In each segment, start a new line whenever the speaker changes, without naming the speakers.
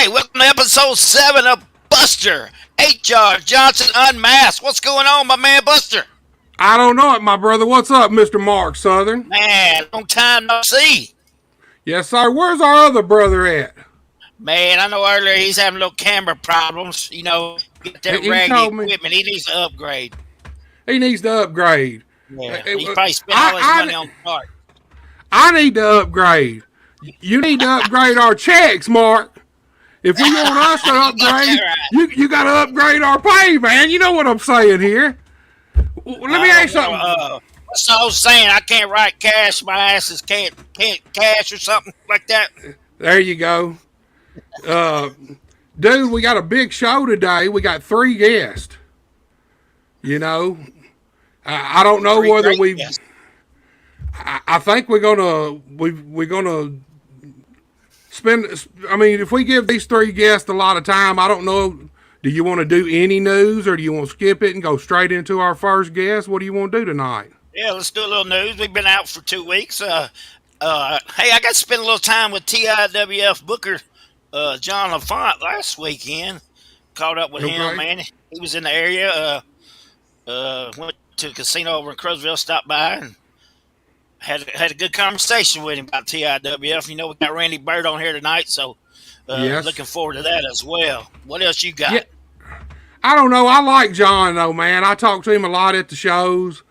right, welcome to episode 7 of Buster H.R. Johnson Unmasked. What's going on, my man Buster?
I don't know it, my brother. What's up, Mr. Mark Southern?
Man, long time no see.
Yes, sir. Where's our other brother at?
Man, I know earlier he's having little camera problems. Get that raggedy equipment. He needs to upgrade.
He needs to upgrade.
Yeah, he's probably spent all his money on the part.
I need to upgrade. You need to upgrade our checks, Mark. If we want us to upgrade, you got to upgrade our pay, man. You know what I'm saying here. Let me ask you something.
What's the old saying? I can't write cash. My asses can't cash or something like that.
There you go. Dude, we got a big show today. We got 3 guests. I don't know whether we. I think we're gonna spend. I mean, if we give these 3 guests a lot of time, I don't know. Do you want to do any news, or do you want to skip it and go straight into our first guest? What do you want to do tonight?
Yeah, let's do a little news. We've been out for 2 weeks. Hey, I got to spend a little time with TIWF Booker, John LaFont last weekend. Caught up with him, man. He was in the area. Went to a casino over in Crosville, stopped by, and had a good conversation with him about TIWF. We got Randy Bird on here tonight, so yes. Looking forward to that as well. What else you got? Yeah.
I don't know. I like John, though, man. I talk to him a lot at the shows.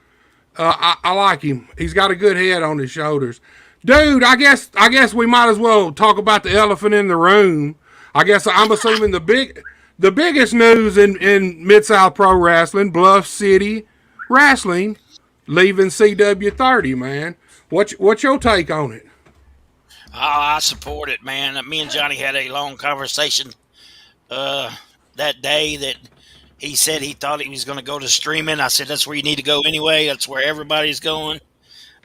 I like him. He's got a good head on his shoulders. Dude, I guess we might as well talk about the elephant in the room. I guess I'm assuming the biggest news in Mid-South Pro Wrestling, Bluff City Wrestling, leaving CW30, man. What's your take on it?
Oh, I support it, man. Me and Johnny had a long conversation that day that he said he thought he was going to go to streaming. I said, that's where you need to go anyway. That's where everybody's going.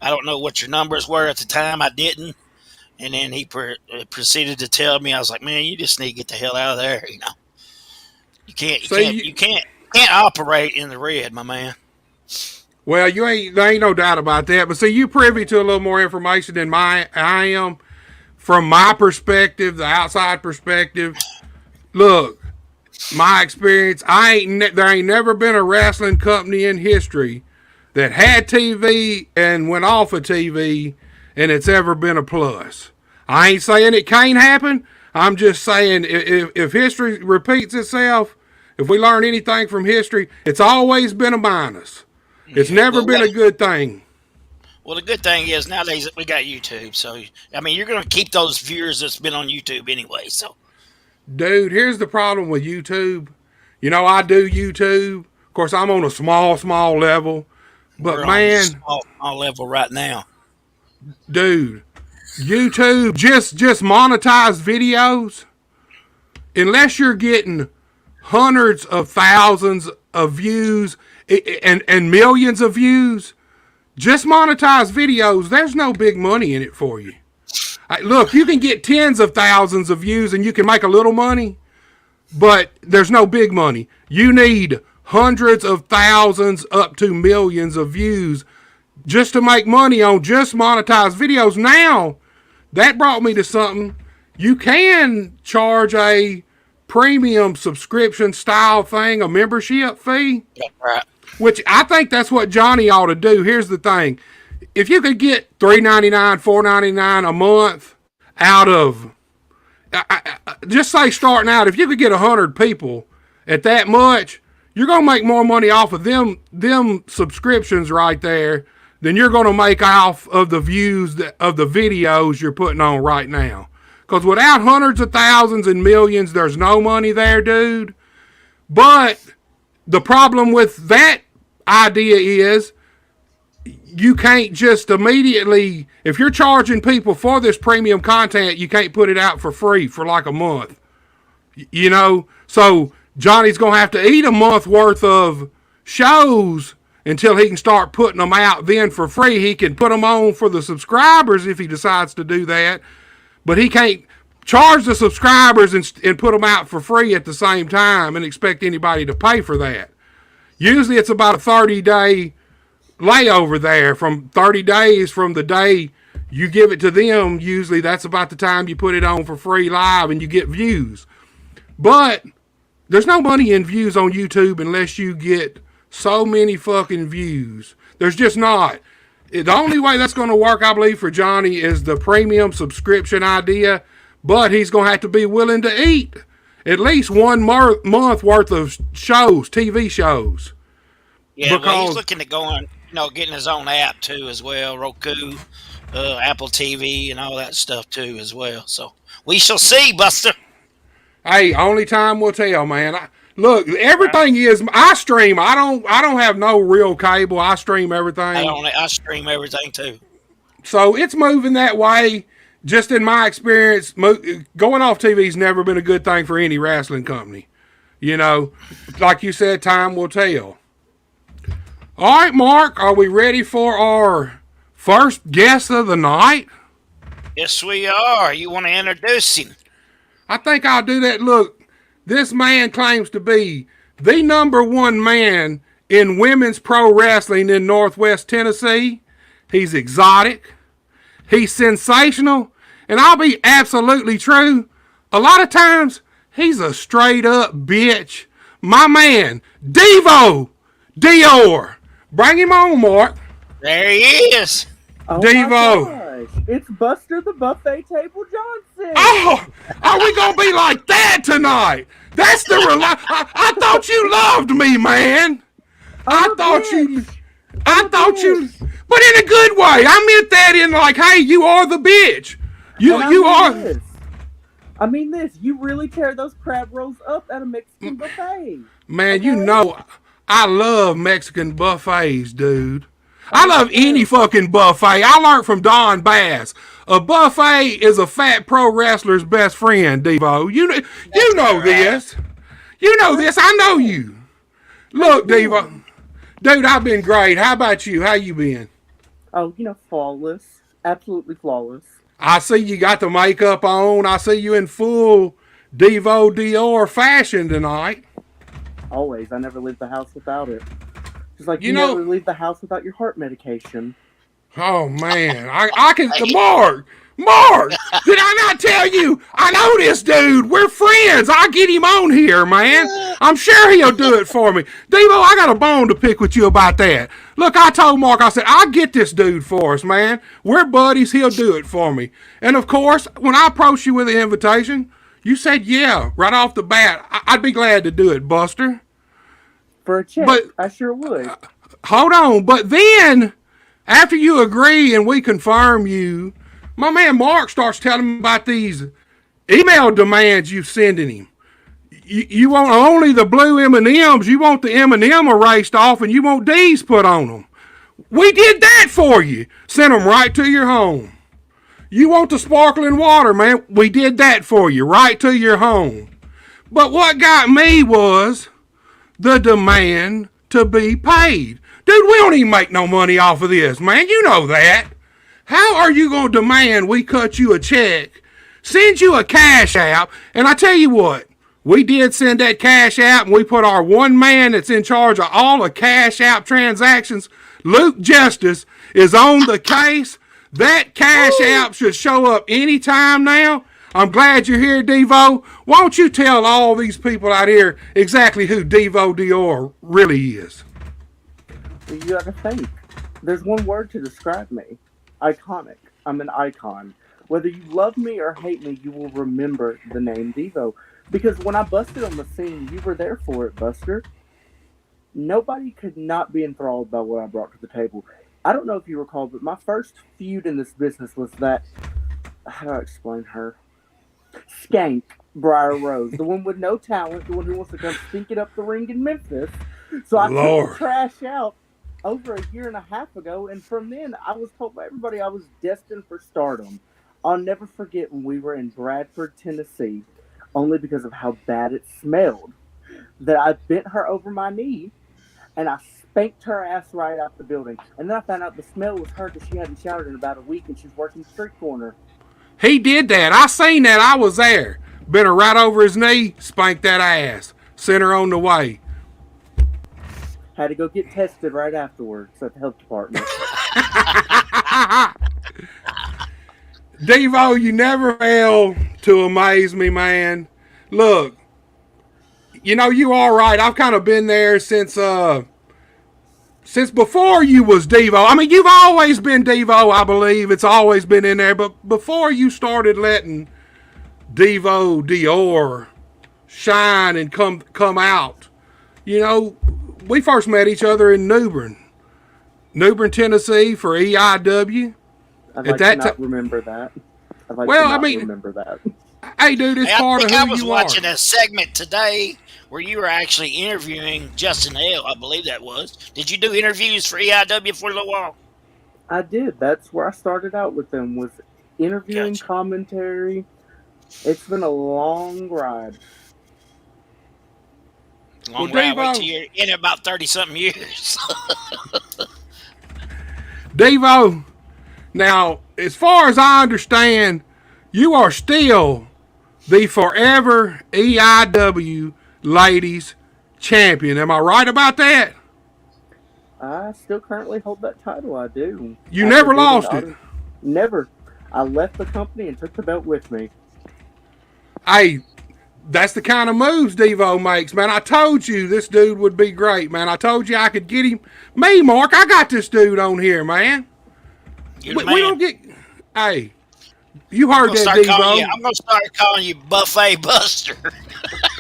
I don't know what your numbers were at the time. I didn't. And then he proceeded to tell me, I was like, man, you just need to get the hell out of there. You can't operate in the red, my man.
Well, there ain't no doubt about that. But see, you privy to a little more information than I am. From my perspective, the outside perspective, look, my experience, there ain't never been a wrestling company in history that had TV and went off of TV and it's ever been a plus. I ain't saying it can't happen. I'm just saying if history repeats itself, if we learn anything from history, it's always been a minus. It's never been a good thing.
Well, the good thing is nowadays we got YouTube. So, I mean, you're going to keep those viewers that's been on YouTube anyway. So,
dude, here's the problem with YouTube. I do YouTube. Of course, I'm on a small level. But,
we're on small level right now.
Dude, YouTube, just monetized videos. Unless you're getting hundreds of thousands of views and millions of views, just monetized videos, there's no big money in it for you. Look, you can get tens of thousands of views and you can make a little money, but there's no big money. You need hundreds of thousands up to millions of views just to make money on just monetized videos. Now, that brought me to something. You can charge a premium subscription style thing, a membership fee.
Right.
Which I think that's what Johnny ought to do. Here's the thing. If you could get $3.99, $4.99 a month out of, just say starting out, if you could get 100 people at that much, you're going to make more money off of them subscriptions right there than you're going to make off of the views of the videos you're putting on right now. Because without hundreds of thousands and millions, there's no money there, dude. But the problem with that idea is you can't just immediately, if you're charging people for this premium content, you can't put it out for free for like a month. So Johnny's going to have to eat a month worth of shows until he can start putting them out then for free. He can put them on for the subscribers if he decides to do that, but he can't charge the subscribers and put them out for free at the same time and expect anybody to pay for that. Usually it's about a 30-day layover there, from 30 days from the day you give it to them. Usually that's about the time you put it on for free live and you get views. But there's no money in views on YouTube unless you get so many fucking views. There's just not. The only way that's going to work, I believe, for Johnny is the premium subscription idea, but he's going to have to be willing to eat at least 1 month worth of shows, TV shows.
Yeah, well, he's looking at going, getting his own app too as well, Roku, Apple TV, and all that stuff too as well. So we shall see, Buster.
Hey, only time will tell, man. Look, everything is. I stream. I don't have no real cable. I stream everything.
I stream everything too.
So it's moving that way. Just in my experience, going off TV's never been a good thing for any wrestling company. Like you said, time will tell. All right, Mark, are we ready for our first guest of the night?
Yes, we are. You want to introduce him?
I think I'll do that. Look, this man claims to be the #1 man in women's pro wrestling in Northwest Tennessee. He's exotic. He's sensational. And I'll be absolutely true. A lot of times, he's a straight up bitch. My man, Devo Dior. Bring him on, Mark.
There he is.
Oh
Devo.
It's Buster the Buffet Table Johnson.
Oh, are we going to be like that tonight? That's the I thought you loved me, man. I thought you, but in a good way. I meant that in like, hey, you are the bitch. You are.
This. I mean this. You really tear those crab rolls up at a Mexican buffet.
Man, okay? I love Mexican buffets, dude. I love any fucking buffet. I learned from Don Bass. A buffet is a fat pro wrestler's best friend, Devo. You know this. You know this. I know you. Look, Devo. Dude, I've been great. How about you? How you been?
Oh, flawless. Absolutely flawless.
I see you got the makeup on. I see you in full Devo Dior fashion tonight.
Always. I never leave the house without it. Just like you never leave the house without your heart medication.
Oh, man. I can... Mark! Did I not tell you? I know this dude. We're friends. I'll get him on here, man. I'm sure he'll do it for me. Devo, I got a bone to pick with you about that. Look, I told Mark, I said, I'll get this dude for us, man. We're buddies. He'll do it for me. And, of course, when I approached you with the invitation, you said, yeah, right off the bat. I'd be glad to do it, Buster.
For a check, I sure would.
Hold on. But then, after you agree and we confirm you, my man Mark starts telling me about these email demands you're sending him. You want only the blue M&Ms. You want the M&M erased off, and you want D's put on them. We did that for you. Sent them right to your home. You want the sparkling water, man. We did that for you, right to your home. But what got me was the demand to be paid. Dude, we don't even make no money off of this, man. You know that. How are you going to demand we cut you a check, send you a cash app, and I tell you what, we did send that cash app, and we put our one man that's in charge of all the cash app transactions, Luke Justice, is on the case. That cash app should show up anytime now. I'm glad you're here, Devo. Why don't you tell all these people out here exactly who Devo Dior really is?
You gotta think. There's one word to describe me. Iconic. I'm an icon. Whether you love me or hate me, you will remember the name Devo. Because when I busted on the scene, you were there for it, Buster. Nobody could not be enthralled by what I brought to the table. I don't know if you recall, but my first feud in this business was that... How do I explain her? Skank Briar Rose. The one with no talent. The one who wants to come stinking up the ring in Memphis. So I took the trash out over a year and a half ago, and from then I was told by everybody I was destined for stardom. I'll never forget when we were in Bradford, Tennessee, only because of how bad it smelled, that I bent her over my knee and I spanked her ass right out the building. And then I found out the smell was her because she hadn't showered in about a week and she's working street corner.
He did that. I seen that. I was there. Bent her right over his knee, spanked that ass, sent her on the way.
Had to go get tested right afterwards at the health department.
Devo, you never fail to amaze me, man. Look, You know, you are right. I've kind of been there since before you was Devo. I mean, you've always been Devo, I believe. It's always been in there. But before you started letting Devo Dior shine and come out, you know, we first met each other in New Bern, Tennessee for EIW.
I'd
At
like to
that
not
time,
remember that. I'd like
well,
to
I
not
mean,
remember that.
hey, dude, it's
Hey, I
part of
think I
who
was
you are.
watching a segment today where you were actually interviewing Justin Hale. I believe that was. Did you do interviews for EIW for a little while?
I did. That's where I started out with them, was interviewing,
Gotcha.
commentary. It's been a long ride.
Well,
Long ride. Wait till
Devo,
you're in about 30 something years.
Devo. Now, as far as I understand, you are still the forever EIW ladies champion. Am I right about that?
I still currently hold that title. I do.
You
After
never
beating
lost it.
Otter, never. I left the company and took the belt with me.
Hey, that's the kind of moves Devo makes, man. I told you this dude would be great, man. I told you I could get him. Me, Mark, I got this dude on here, man.
You're the
We
man.
don't get. Hey, you heard that, Devo.
I'm gonna start calling you Buffet Buster.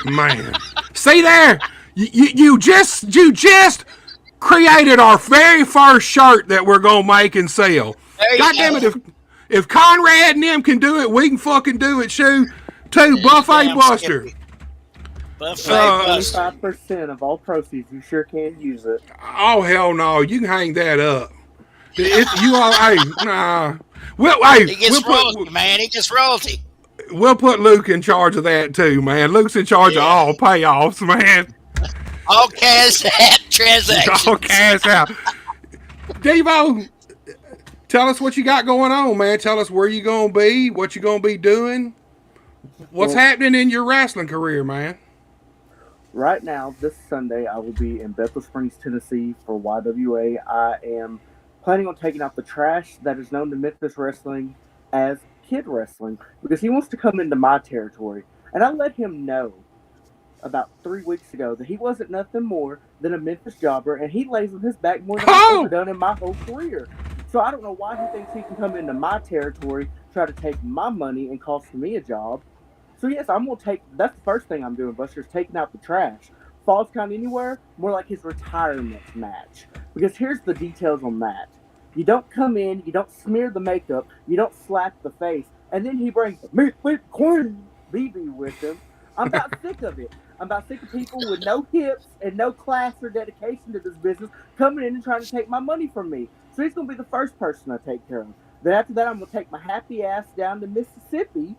Man. See there? You just created our very first shirt that we're gonna make and sell.
There you
God damn it,
go.
if Conrad and them can do it, we can fucking do it, shoe. Too,
Yeah, you
Buffet
damn
Buster.
skippy. Buffet
Hey,
Buster.
25% of all proceeds, you sure can use it.
Oh hell no, you can hang that up. You all, hey, nah. Hey,
He gets royalty, man. He gets royalty.
we'll put Luke in charge of that too, man. Luke's in charge of
Yeah.
all payoffs, man.
All cash app
All
transactions.
cash out. Devo, tell us what you got going on, man. Tell us where you gonna be, what you gonna be doing, what's
Well,
happening in your wrestling career, man.
right now, this Sunday, I will be in Bethel Springs, Tennessee for YWA. I am planning on taking out the trash that is known to Memphis Wrestling as kid wrestling because he wants to come into my territory. And I let him know about 3 weeks ago that he wasn't nothing more than a Memphis jobber, and he lays on his back more than I've ever
Oh,
done in my whole career. So I don't know why he thinks he can come into my territory, try to take my money, and cost me a job. So yes, I'm gonna take. That's the first thing I'm doing, Buster, is taking out the trash. Falls Count Anywhere, more like his retirement match. Because here's the details on that. You don't come in, you don't smear the makeup, you don't slap the face, and then he brings the Meat Whip Queen BB with him. I'm about sick of it. I'm about sick of people with no hips and no class or dedication to this business coming in and trying to take my money from me. So he's going to be the first person I take care of. Then after that, I'm going to take my happy ass down to Mississippi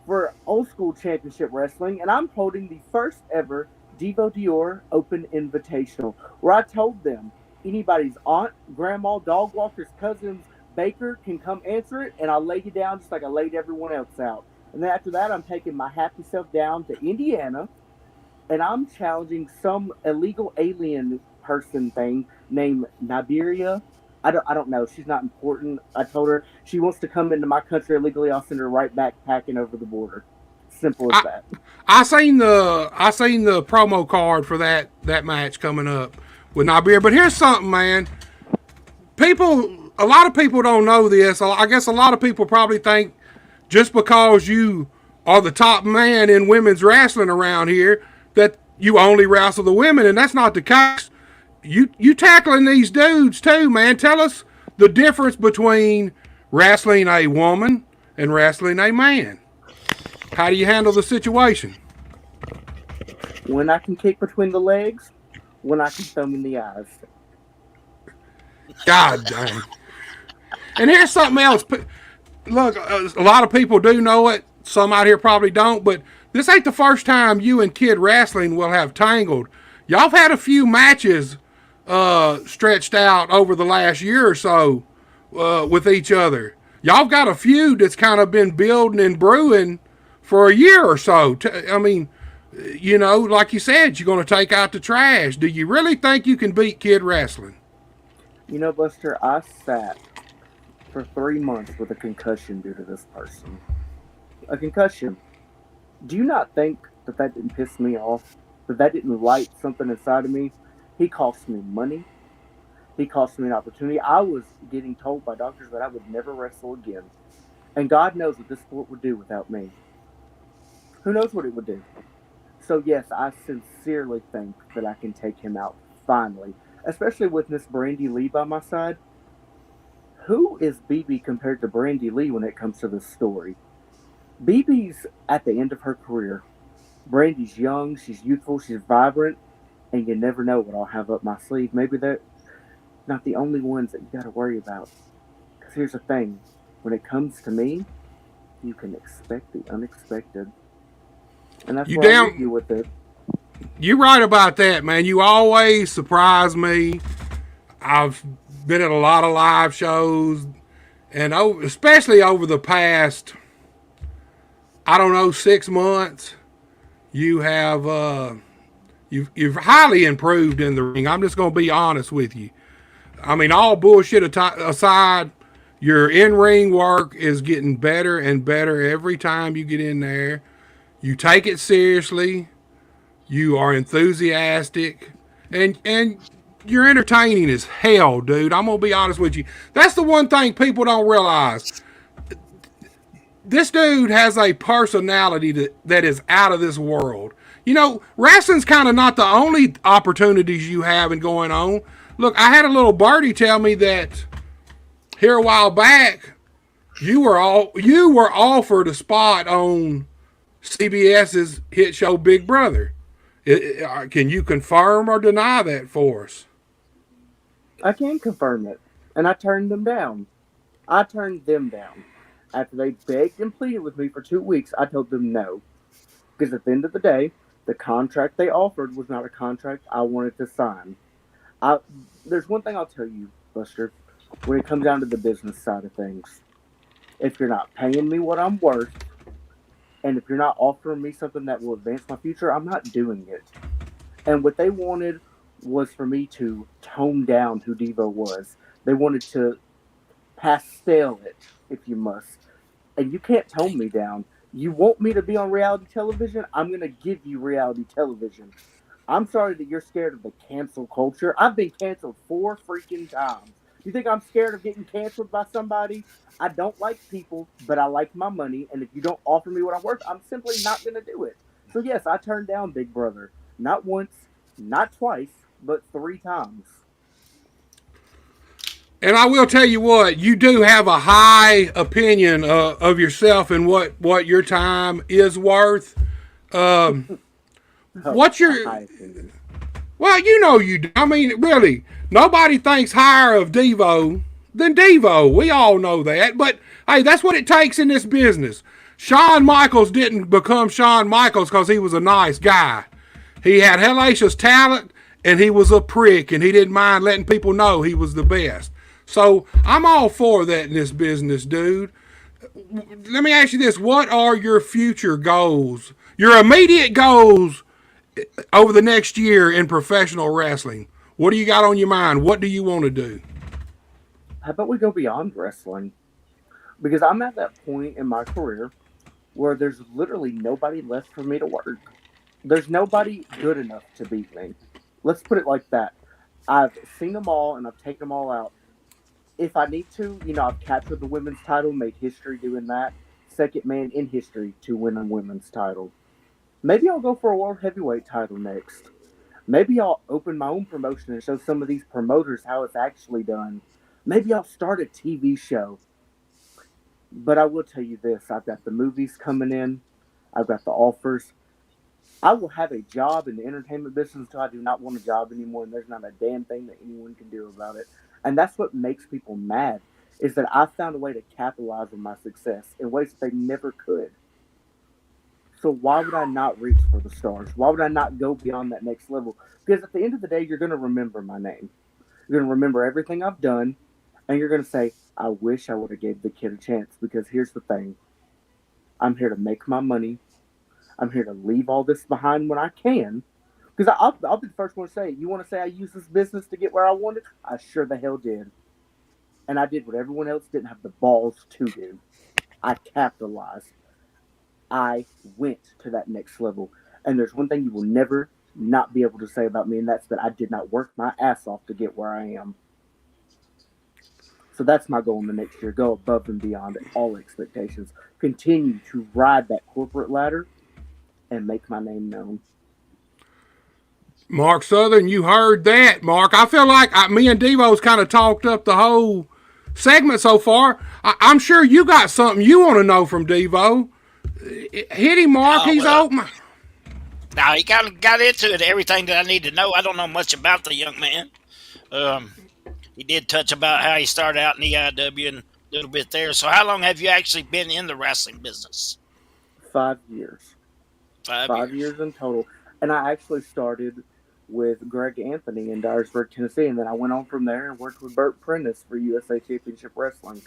for old school championship wrestling, and I'm holding the first ever Devo Dior Open Invitational, where I told them anybody's aunt, grandma, dog walker's cousin's baker can come answer it, and I'll lay you down just like I laid everyone else out. And then after that, I'm taking my happy self down to Indiana, and I'm challenging some illegal alien person thing named Niberia. I don't know. She's not important. I told her she wants to come into my country illegally. I'll send her right back packing over the border. Simple as
I
that.
I seen the promo card for that match coming up with Niberia. But here's something, man. A lot of people don't know this. I guess a lot of people probably think just because you are the top man in women's wrestling around here that you only wrestle the women, and that's not the case. You tackling these dudes too, man. Tell us the difference between wrestling a woman and wrestling a man. How do you handle the situation?
When I can kick between the legs, when I can thumb in the eyes.
God dang. And here's something else. Look, a lot of people do know it. Some out here probably don't, but this ain't the first time you and Kid Wrestling will have tangled. Y'all have had a few matches stretched out over the last year or so with each other. Y'all got a feud that's kind of been building and brewing for a year or so. I mean, like you said, you're going to take out the trash. Do you really think you can beat Kid Wrestling?
You know, Buster, I sat for 3 months with a concussion due to this person. A concussion. Do you not think that didn't piss me off? but that didn't light something inside of me. He cost me money. He cost me an opportunity. I was getting told by doctors that I would never wrestle again. And God knows what this sport would do without me. Who knows what it would do? So, yes, I sincerely think that I can take him out finally, especially with Miss Brandy Lee by my side. Who is BB compared to Brandy Lee when it comes to this story? BB's at the end of her career. Brandy's young, she's youthful, she's vibrant, and you never know what I'll have up my sleeve. Maybe they're not the only ones that you got to worry about. Because here's the thing, when it comes to me, you can expect the unexpected. And that's
You
where I'll leave you
damn,
with it.
you right about that, man. You always surprise me. I've been at a lot of live shows, and especially over the past, I don't know, 6 months, you have you've highly improved in the ring. I'm just gonna be honest with you. I mean, all bullshit aside, your in ring work is getting better and better every time you get in there. You take it seriously. You are enthusiastic, and you're entertaining as hell, dude. I'm gonna be honest with you. That's the one thing people don't realize. This dude has a personality that is out of this world. You know, wrestling's kind of not the only opportunities you have in going on. Look, I had a little birdie tell me that here a while back you were offered a spot on CBS's hit show Big Brother. Can you confirm or deny that for us?
I can confirm it. And I turned them down. I turned them down. After they begged and pleaded with me for 2 weeks, I told them no. Because at the end of the day, the contract they offered was not a contract I wanted to sign. I, there's one thing I'll tell you, Buster, when it comes down to the business side of things. If you're not paying me what I'm worth, and if you're not offering me something that will advance my future, I'm not doing it. And what they wanted was for me to tone down who Devo was. They wanted to pastel it, if you must. And you can't tone me down. You want me to be on reality television? I'm going to give you reality television. I'm sorry that you're scared of the cancel culture. I've been canceled 4 freaking times. You think I'm scared of getting canceled by somebody? I don't like people, but I like my money. And if you don't offer me what I'm worth, I'm simply not going to do it. So, yes, I turned down Big Brother. Not once, not twice, but 3 times.
And I will tell you what, you do have a high opinion of yourself and what your time is worth. Um,
Oh,
what's
a
your
high opinion.
well, you know you do. I mean, really, nobody thinks higher of Devo than Devo. We all know that. But hey, that's what it takes in this business. Shawn Michaels didn't become Shawn Michaels because he was a nice guy. He had hellacious talent and he was a prick and he didn't mind letting people know he was the best. So I'm all for that in this business, dude. Let me ask you this. What are your future goals? Your immediate goals over the next year in professional wrestling? What do you got on your mind? What do you want to do?
How about we go beyond wrestling? Because I'm at that point in my career where there's literally nobody left for me to work. There's nobody good enough to beat me. Let's put it like that. I've seen them all and I've taken them all out. If I need to, I've captured the women's title, made history doing that. Second man in history to win a women's title. Maybe I'll go for a world heavyweight title next. Maybe I'll open my own promotion and show some of these promoters how it's actually done. Maybe I'll start a TV show. But I will tell you this, I've got the movies coming in, I've got the offers. I will have a job in the entertainment business until I do not want a job anymore, and there's not a damn thing that anyone can do about it. And that's what makes people mad, is that I found a way to capitalize on my success in ways that they never could. So why would I not reach for the stars? Why would I not go beyond that next level? Because at the end of the day, you're going to remember my name. You're going to remember everything I've done, and you're going to say, I wish I would have gave the kid a chance. Because here's the thing, I'm here to make my money. I'm here to leave all this behind when I can. Because I'll be the first one to say, you want to say I used this business to get where I wanted? I sure the hell did. And I did what everyone else didn't have the balls to do. I capitalized. I went to that next level. And there's one thing you will never not be able to say about me, and that's that I did not work my ass off to get where I am. So that's my goal in the next year. Go above and beyond all expectations. Continue to ride that corporate ladder and make my name known.
Mark Southern, you heard that, Mark. I feel like me and Devo's kind of talked up the whole segment so far. I'm sure you got something you want to know from Devo. Hit him, Mark.
Oh,
He's
well,
open.
now he kind of got into it, everything that I need to know. I don't know much about the young man. Um, he did touch about how he started out in the EIW and a little bit there. So, how long have you actually been in the wrestling business?
5 years. 5
5 years.
years in total. And I actually started with Greg Anthony in Dyersburg, Tennessee, and then I went on from there and worked with Burt Prentice for USA Championship Wrestling.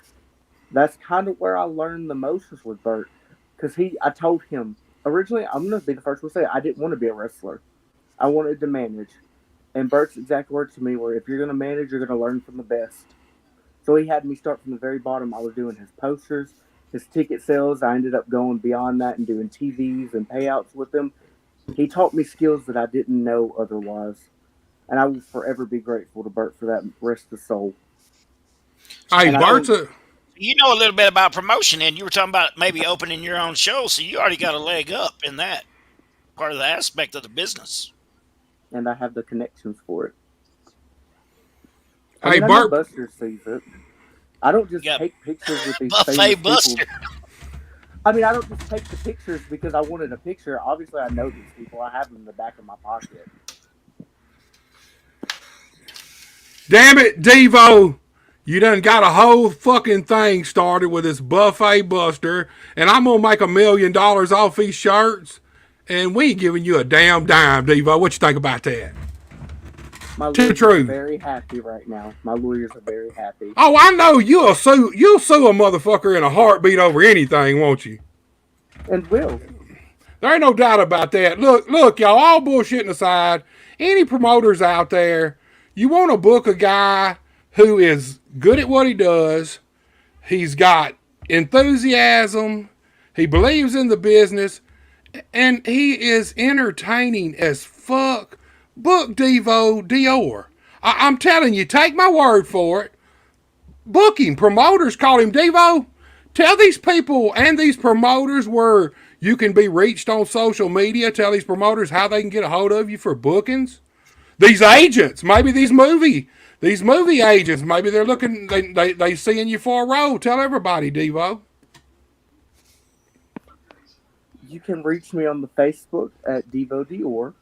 That's kind of where I learned the most was with Burt, because I told him originally, I'm going to be the first one to say I didn't want to be a wrestler. I wanted to manage, and Burt's exact words to me were, "If you're going to manage, you're going to learn from the best." So he had me start from the very bottom. I was doing his posters, his ticket sales. I ended up going beyond that and doing TVs and payouts with him. He taught me skills that I didn't know otherwise. And I will forever be grateful to Burt for that rest of soul.
Hey,
And I
Bert's
think,
a.
You know a little bit about promotion, and you were talking about maybe opening your own show, so you already got a leg up in that part of the aspect of the business.
and I have the connections for it.
Hey,
I know
Bert.
Buster sees it. I don't just
You got
take pictures with these
Buffet
famous people.
Buster.
I mean, I don't just take the pictures because I wanted a picture. Obviously, I know these people. I have them in the back of my pocket.
Damn it, Devo. You done got a whole fucking thing started with this Buffet Buster, and I'm gonna make $1 million off these shirts, and we ain't giving you a damn dime, Devo. What you think about that?
My
To the
lawyers are
truth.
very happy right now. My lawyers are very happy.
Oh, I know you'll sue a motherfucker in a heartbeat over anything, won't you?
And will.
There ain't no doubt about that. Look, y'all, all bullshitting aside, any promoters out there, you want to book a guy who is good at what he does, he's got enthusiasm, he believes in the business, and he is entertaining as fuck. Book Devo Dior. I'm telling you, take my word for it. Book him. Promoters call him Devo. Tell these people and these promoters where you can be reached on social media. Tell these promoters how they can get a hold of you for bookings. These agents, maybe these movie agents, maybe they're looking, they seeing you for a role. Tell everybody, Devo.
You can reach me on the Facebook at Devo Dior.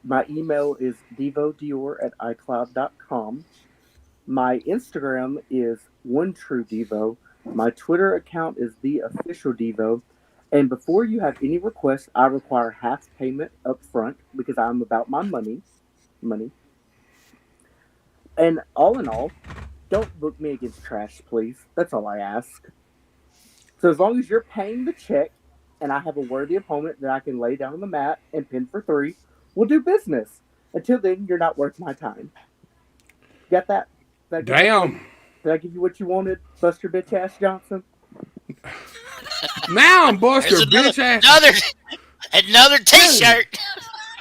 My email is devodior@icloud.com. My Instagram is OneTrueDevo. My Twitter account is TheOfficialDevo. And before you have any requests, I require half payment up front because I'm about my money. Money. And all in all, don't book me against trash, please. That's all I ask. So as long as you're paying the check and I have a worthy opponent that I can lay down on the mat and pin for 3, we'll do business. Until then, you're not worth my time. Got that?
Damn.
Did I give you what you wanted, Buster Bitch Ass Johnson?
Now I'm Buster,
There's
bitch ass.
another T-shirt.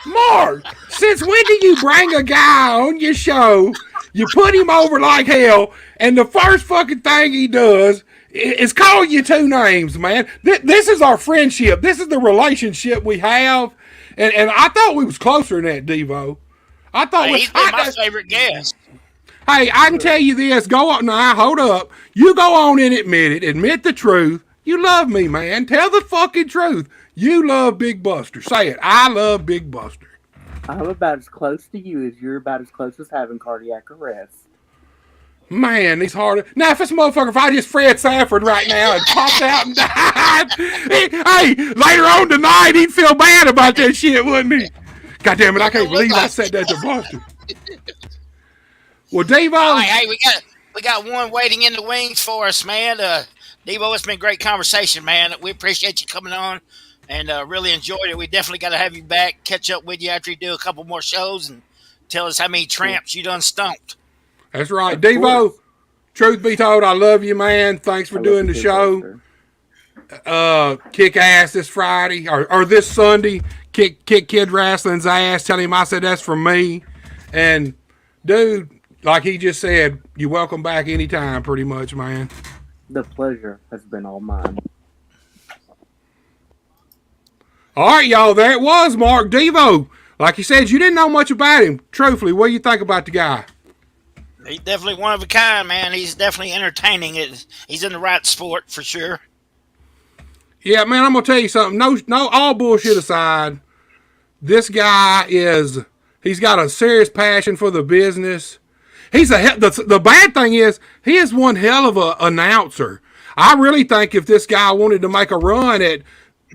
Mark, since when do you bring a guy on your show, you put him over like hell, and the first fucking thing he does is call you 2 names, man? This is our friendship. This is the relationship we have, and I thought we was closer than that, Devo. I thought
Hey, he's been my favorite guest.
Hey, I can tell you this. Go on now. Hold up. You go on and admit it. Admit the truth. You love me, man. Tell the fucking truth. You love Big Buster. Say it. I love Big Buster.
I'm about as close to you as you're about as close as having cardiac arrest.
Man, these hard. Now, if I just Fred Sanford right now and popped out and died, hey, later on tonight, he'd feel bad about that shit, wouldn't he? God damn it, I can't believe I said that to Buster. Well, Devo.
All right, hey, we got one waiting in the wings for us, man. Devo, it's been a great conversation, man. We appreciate you coming on and really enjoyed it. We definitely got to have you back, catch up with you after you do a couple more shows and tell us how many tramps you done stumped.
That's right. Devo, truth be told, I love you, man. Thanks for doing the show. Kick ass this Friday or this Sunday. kick Kid Wrestling's ass, tell him I said that's from me. And, dude, like he just said, you're welcome back anytime, pretty much, man.
The pleasure has been all mine.
All right, y'all, there it was, Mark Devo. Like you said, you didn't know much about him. Truthfully, what do you think about the guy?
He's definitely one of a kind, man. He's definitely entertaining. He's in the right sport for sure.
Yeah, man, I'm gonna tell you something. No, all bullshit aside, this guy he's got a serious passion for the business. The bad thing is he is one hell of a announcer. I really think if this guy wanted to make a run at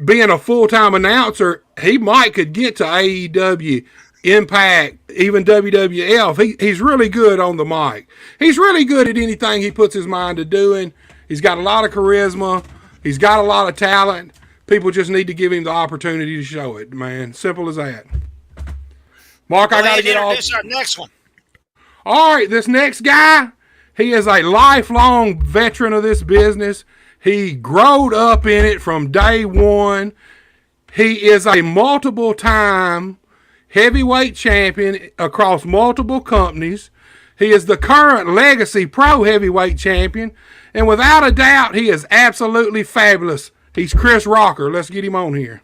being a full-time announcer, he could get to AEW, Impact, even WWF. He's really good on the mic. He's really good at anything he puts his mind to doing. He's got a lot of charisma. He's got a lot of talent. People just need to give him the opportunity to show it, man. Simple as that. Mark, I got to get off.
Introduce our next one.
All right, this next guy, he is a lifelong veteran of this business. He growed up in it from day one. He is a multiple-time heavyweight champion across multiple companies. He is the current Legacy Pro Heavyweight Champion. And without a doubt, he is absolutely fabulous. He's Chris Rocker. Let's get him on here.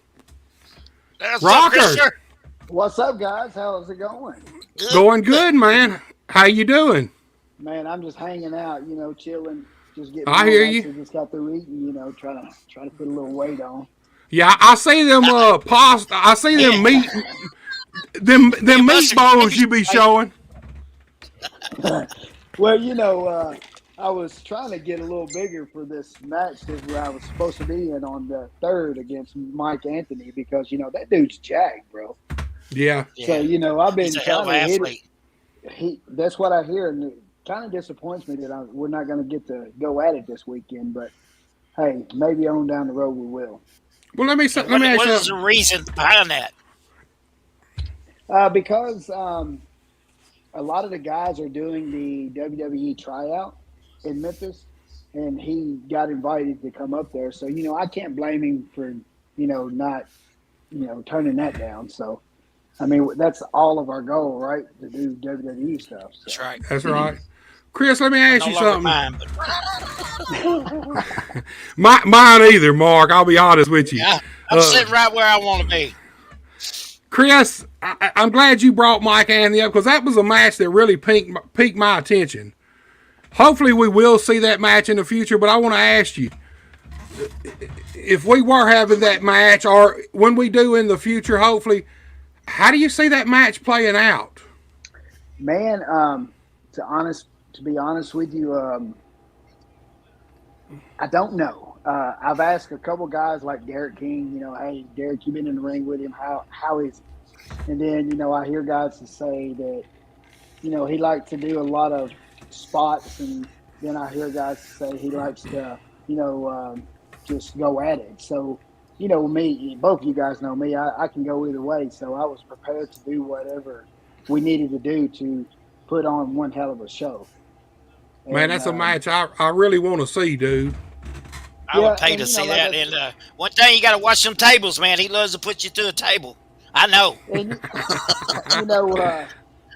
Rocker!
What's up, guys? How's it going?
Good.
Going good, man. How you doing?
Man, I'm just hanging out, chilling. Just getting.
I hear you.
Just got through eating, trying to put a little weight on.
Yeah, I see them pasta. I see them meat. Them meatballs you be showing.
Well, I was trying to get a little bigger for this match that I was supposed to be in on the 3rd against Mike Anthony because that dude's jacked, bro.
Yeah.
So I've been
He's a hell of
trying
an
to
athlete.
That's what I hear, and it kind of disappoints me that we're not going to get to go at it this weekend. But hey, maybe on down the road we will.
Well, let me ask
What
you
is the reason behind that?
Because a lot of the guys are doing the WWE tryout in Memphis, and he got invited to come up there. So, I can't blame him for, not, turning that down. So, I mean, that's all of our goal, right? To do WWE stuff. So.
That's right.
That's right. Chris, let me ask
No
you
longer
something.
mine, but
Mine either, Mark. I'll be honest with you.
yeah, I'm sitting right where I want to be.
Chris, I'm glad you brought Mike Anthony up because that was a match that really piqued my attention. Hopefully we will see that match in the future, but I want to ask you, if we were having that match or when we do in the future, hopefully, how do you see that match playing out?
Man, to be honest with you, I don't know. I've asked a couple guys like Derek King, hey, Derek, you've been in the ring with him. How is it? And then, I hear guys to say that, he likes to do a lot of spots. And then I hear guys say he likes to, just go at it. So, me, both of you guys know me, I can go either way. So I was prepared to do whatever we needed to do to put on one hell of a show.
Man, that's a match I really want to see, dude.
I would pay to see that. And one thing, you got to watch some tables, man. He loves to put you to a table. I know.
And,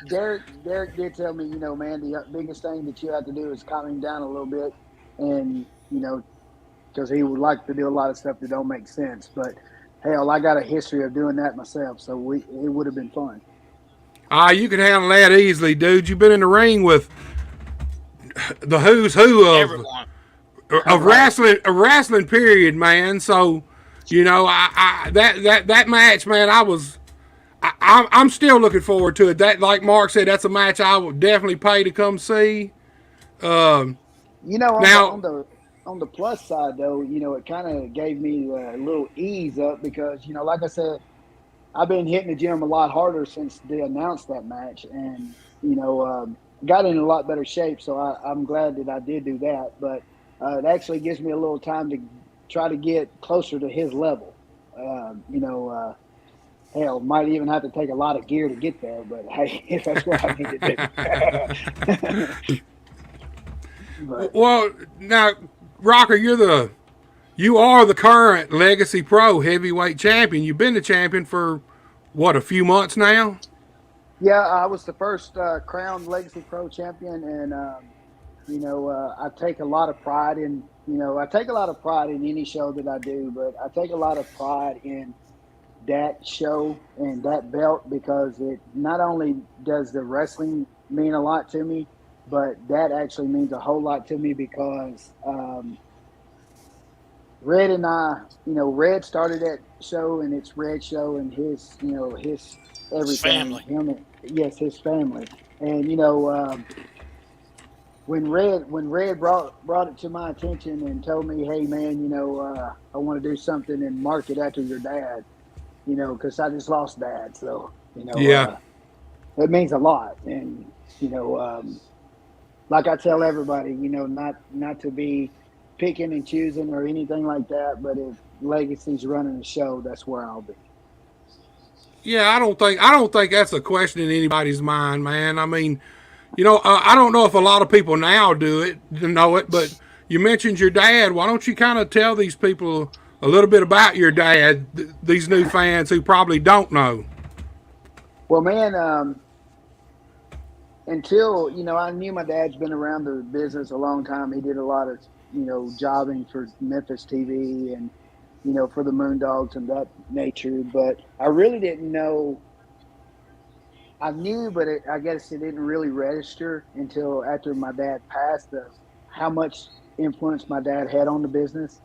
Derek did tell me, man, the biggest thing that you have to do is calm him down a little bit. And, because he would like to do a lot of stuff that don't make sense. But, hell, I got a history of doing that myself, so it would have been fun.
You can handle that easily, dude. You've been in the ring with the who's who of wrestling, period, man. So, that match, man, I'm still looking forward to it. That, like Mark said, that's a match I would definitely pay to come see.
On the plus side, though, it kind of gave me a little ease up because, like I said, I've been hitting the gym a lot harder since they announced that match, and got in a lot better shape. So I'm glad that I did do that. But it actually gives me a little time to try to get closer to his level. Hell, might even have to take a lot of gear to get there. But hey, that's what I need to do.
Well, now, Rocker, you are the current Legacy Pro Heavyweight Champion. You've been the champion for what, a few months now?
Yeah, I was the first crowned Legacy Pro champion, and I take a lot of pride in I take a lot of pride in any show that I do, but I take a lot of pride in that show and that belt because it not only does the wrestling mean a lot to me, but that actually means a whole lot to me because Red and I, Red started that show and it's Red's show and his
His
everything.
family.
Yes, his family. And when Red brought it to my attention and told me, hey man, I want to do something and mark it after your dad, because I just lost dad, so
Yeah.
it means a lot. And you know, um, like I tell everybody, not to be picking and choosing or anything like that. But if Legacy's running the show, that's where I'll be.
Yeah, I don't think that's a question in anybody's mind, man. I mean, I don't know if a lot of people now know it, but you mentioned your dad. Why don't you kind of tell these people a little bit about your dad, these new fans who probably don't know?
Well, man, until I knew my dad's been around the business a long time. He did a lot of jobbing for Memphis TV and for the Moondogs and that nature. But I really didn't know. I knew, but I guess it didn't really register until after my dad passed of how much influence my dad had on the business.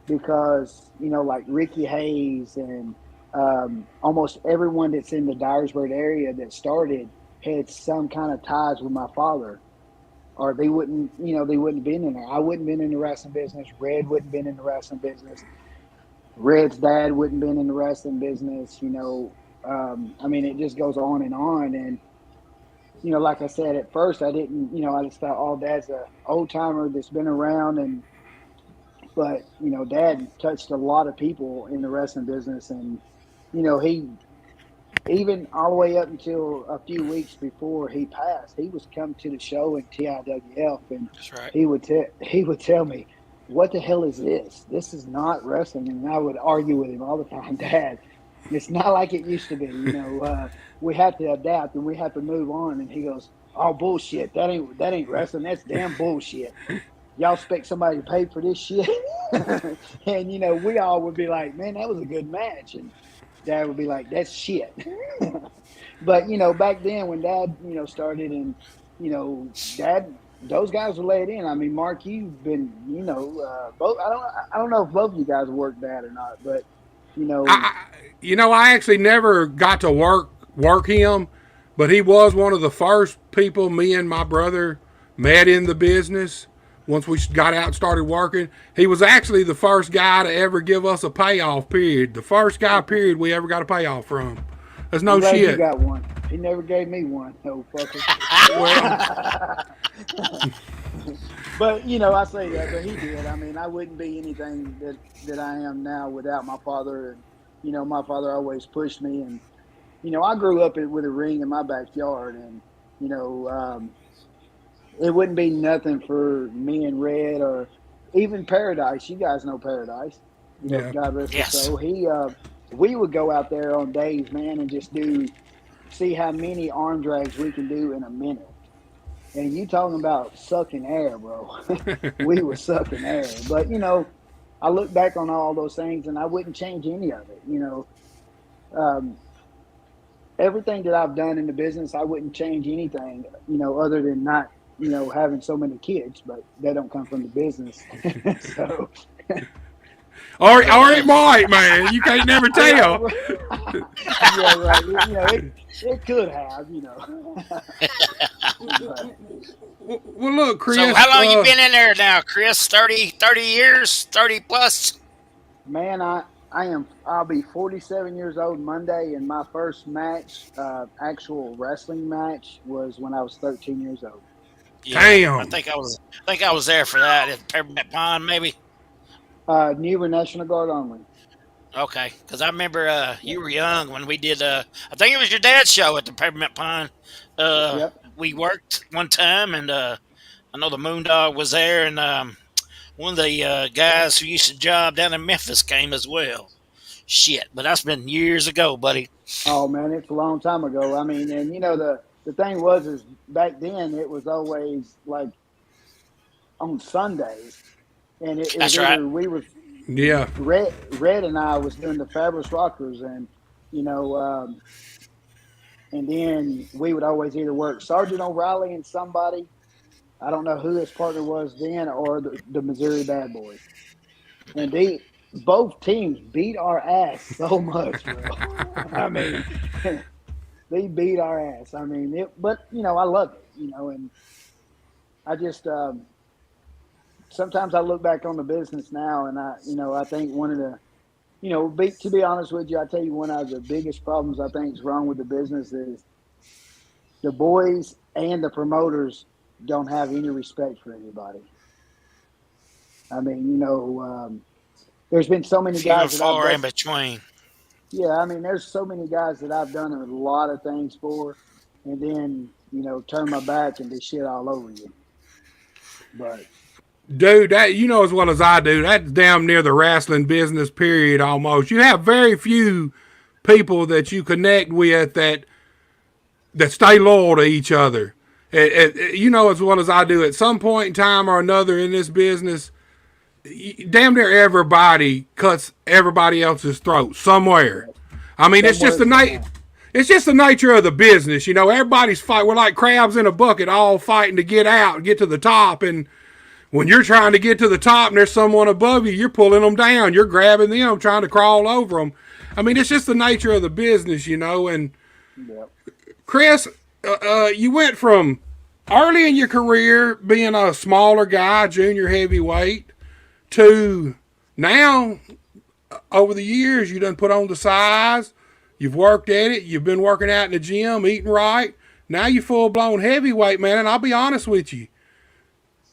Because like Ricky Hayes and almost everyone that's in the Dyersburg area that started had some kind of ties with my father, or they wouldn't have been in there. I wouldn't have been in the wrestling business. Red wouldn't have been in the wrestling business. Red's dad wouldn't have been in the wrestling business. I mean, it just goes on and on. And like I said, at first I didn't. I just thought, oh, Dad's a old timer that's been around, and but Dad touched a lot of people in the wrestling business, and he even all the way up until a few weeks before he passed, he was coming to the show in TIWF, and
That's right.
he would tell me, "What the hell is this? This is not wrestling." And I would argue with him all the time, Dad. It's not like it used to be. We have to adapt and we have to move on. And he goes, "Oh bullshit! That ain't wrestling. That's damn bullshit. Y'all expect somebody to pay for this shit?" And we all would be like, "Man, that was a good match," and Dad would be like, "That's shit." But back then when Dad started, and Dad, those guys were laid in. I mean, Mark, you've been both. I don't know if both of you guys worked Dad or not, but you know
I I actually never got to work him, but he was one of the first people me and my brother met in the business. Once we got out and started working, he was actually the first guy to ever give us a payoff. Period. The first guy. Period. We ever got a payoff from. There's
I'm
no
glad you
shit.
got one. He never gave me one, no fucker.
Well,
But I say that, but he did. I mean, I wouldn't be anything that I am now without my father. And my father always pushed me. And I grew up with a ring in my backyard, and you know, it wouldn't be nothing for me and Red or even Paradise. You guys know Paradise.
yeah.
God rest his
Yes.
soul. We would go out there on days, man, and just see how many arm drags we can do in a minute. And you talking about sucking air, bro. We were sucking air. But, I look back on all those things and I wouldn't change any of it. Um, everything that I've done in the business, I wouldn't change anything, other than not, having so many kids, but they don't come from the business. So,
Or it might, man. You can't never tell.
yeah, right. It could have. But
Well, look,
So
Chris.
how long you been in there now, Chris? 30 years, 30 plus.
man, I'll be 47 years old Monday, and my first match, actual wrestling match, was when I was 13 years old.
Yeah, I
Damn.
think I was. I think I was there for that at Peppermint Pond, maybe.
New National Guard only.
Okay, because I remember you were young when we did. I think it was your dad's show at the Peppermint Pond.
Yep.
We worked one time, and I know the Moondog was there, and one of the guys who used to job down in Memphis came as well. Shit, but that's been years ago, buddy.
Oh man, it's a long time ago. I mean, and the thing was is back then it was always like on Sundays, and it was
That's right.
either we was
Yeah.
Red and I was doing the Fabulous Rockers, and you know, and then we would always either work Sergeant O'Reilly and somebody. I don't know who his partner was then, or the Missouri Bad Boys, and they both teams beat our ass so much, bro. I mean, they beat our ass. I mean, but I love it, and I just sometimes I look back on the business now, and I think one of the to be honest with you, I tell you one of the biggest problems I think is wrong with the business is the boys and the promoters don't have any respect for anybody. I mean, there's been so many
Few and
guys that I've
far in
bust.
between.
Yeah, I mean, there's so many guys that I've done a lot of things for, and then turn my back and they shit all over you. But
Dude, that you know as well as I do, that's damn near the wrestling business period almost. You have very few people that you connect with that stay loyal to each other. You know as well as I do, at some point in time or another in this business, damn near everybody cuts everybody else's throat somewhere. I mean, it's just
somewhere,
the night.
somehow,
It's just the nature of the business, you know. Everybody's fight. We're like crabs in a bucket, all fighting to get out, get to the top. And when you're trying to get to the top and there's someone above you, you're pulling them down. You're grabbing them, trying to crawl over them. I mean, it's just the nature of the business, you know. And
yeah.
Chris, you went from early in your career being a smaller guy, junior heavyweight, to now over the years you done put on the size. You've worked at it. You've been working out in the gym, eating right. Now you full blown heavyweight, man. And I'll be honest with you,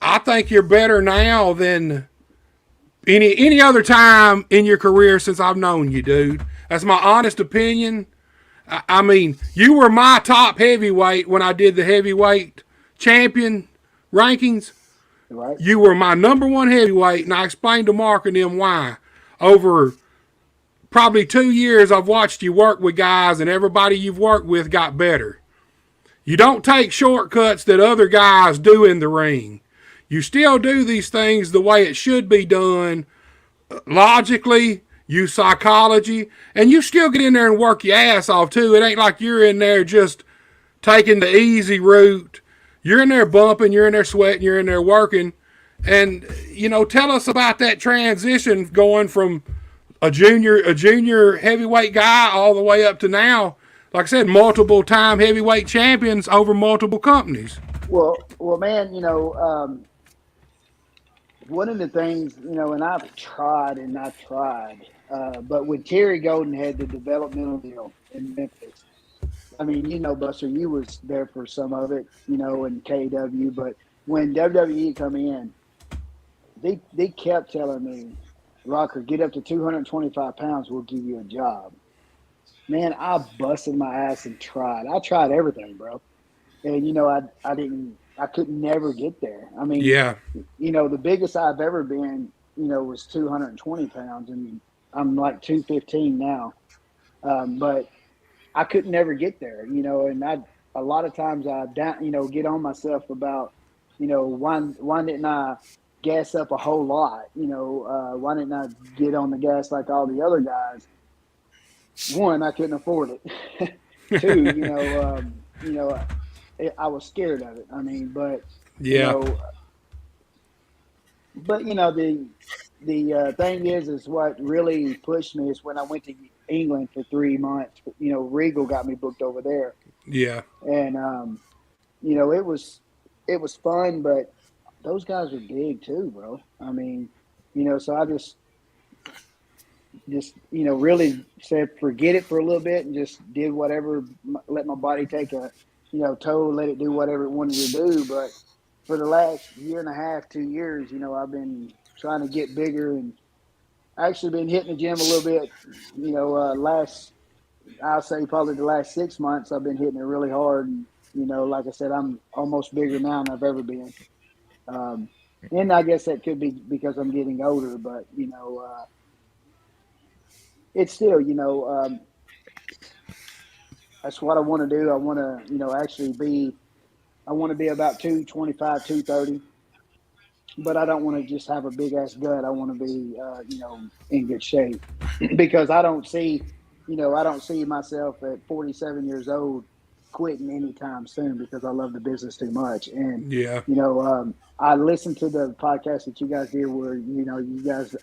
I think you're better now than any other time in your career since I've known you, dude. That's my honest opinion. I mean, you were my top heavyweight when I did the heavyweight champion rankings.
Right.
You were my number one heavyweight, and I explained to Mark and them why. Over probably 2 years, I've watched you work with guys, and everybody you've worked with got better. You don't take shortcuts that other guys do in the ring. You still do these things the way it should be done, logically, use psychology, and you still get in there and work your ass off too. It ain't like you're in there just taking the easy route. You're in there bumping, you're in there sweating, you're in there working. And, tell us about that transition going from a junior heavyweight guy all the way up to now, like I said, multiple time heavyweight champions over multiple companies.
Well, man, one of the things, and I've tried and I tried, but when Terry Golden had the developmental deal in Memphis, I mean, Buster, you was there for some of it, in KW, but when WWE come in, they kept telling me, Rocker, get up to 225 pounds, we'll give you a job. Man, I busted my ass and tried. I tried everything, bro. And I couldn't never get there. I mean,
Yeah.
the biggest I've ever been, was 220 pounds, and I'm like 215 now. But I couldn't never get there, and a lot of times I down, get on myself about, why didn't I gas up a whole lot? Why didn't I get on the gas like all the other guys? One, I couldn't afford it. Two, I was scared of it. I mean, but you
Yeah.
know, the thing is what really pushed me is when I went to England for 3 months. Regal got me booked over there,
Yeah.
and it was fun, but those guys are big too, bro. I mean, so I just really said forget it for a little bit and just did whatever, let my body take a toll, let it do whatever it wanted to do. But for the last year and a half, 2 years, I've been trying to get bigger, and actually been hitting the gym a little bit. Last, I'll say probably the last 6 months I've been hitting it really hard, and like I said, I'm almost bigger now than I've ever been. um, and I guess that could be because I'm getting older, but it's still, that's what I want to do. I want to, actually be. I want to be about 225, 230, but I don't want to just have a big ass gut. I want to be, in good shape because I don't see myself at 47 years old quitting anytime soon because I love the business too much. And,
Yeah.
I listened to the podcast that you guys did where, you guys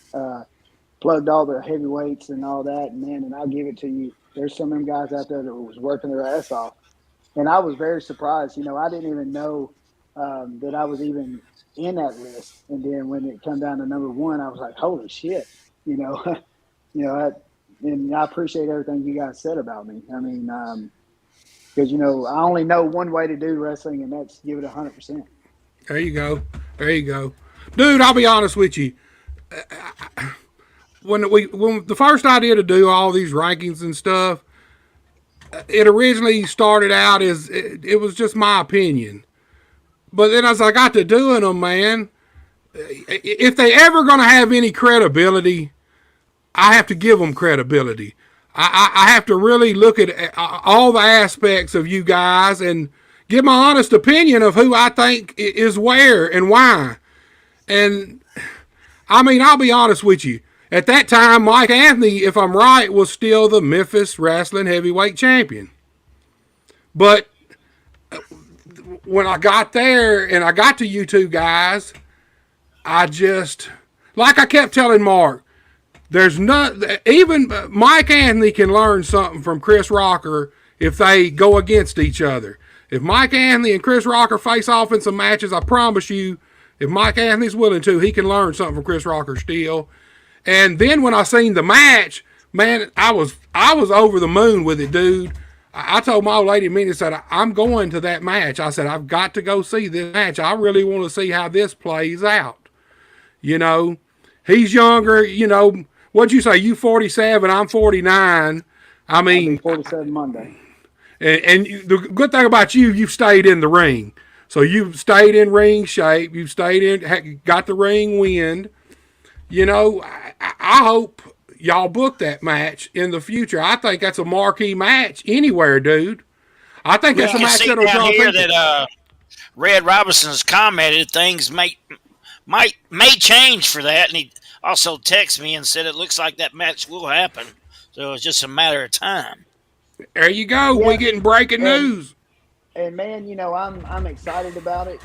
plugged all the heavyweights and all that. And man, and I'll give it to you. There's some of them guys out there that was working their ass off. And I was very surprised. I didn't even know that I was even in that list. And then when it come down to number one, I was like, holy shit, you know, and I appreciate everything you guys said about me. I mean, because I only know one way to do wrestling, and that's give it 100%.
There you go. There you go. Dude, I'll be honest with you. When the first idea to do all these rankings and stuff, it originally started out as it was just my opinion. But then as I got to doing them, man, if they ever going to have any credibility, I have to give them credibility. I have to really look at all the aspects of you guys and give my honest opinion of who I think is where and why. And I mean, I'll be honest with you. At that time, Mike Anthony, if I'm right, was still the Memphis Wrestling Heavyweight Champion. But when I got there and I got to you two guys, I just, like I kept telling Mark, there's not, even Mike Anthony can learn something from Chris Rocker if they go against each other. If Mike Anthony and Chris Rocker face off in some matches, I promise you, if Mike Anthony's willing to, he can learn something from Chris Rocker still. And then when I seen the match, man, I was over the moon with it, dude. I told my old lady Minnie, said, I'm going to that match. I said, I've got to go see this match. I really want to see how this plays out. He's younger, what'd you say? You 47, I'm 49. I mean,
47 Monday.
And the good thing about you've stayed in the ring. So you've stayed in ring shape. You've stayed in, got the ring wind. I hope y'all book that match in the future. I think that's a marquee match anywhere, dude. I think that's a match that'll draw people.
That Red Robinson has commented things may change for that, and he also texted me and said it looks like that match will happen. So it's just a matter of time.
There you go. Yeah. We're getting breaking news.
And man, I'm excited about it.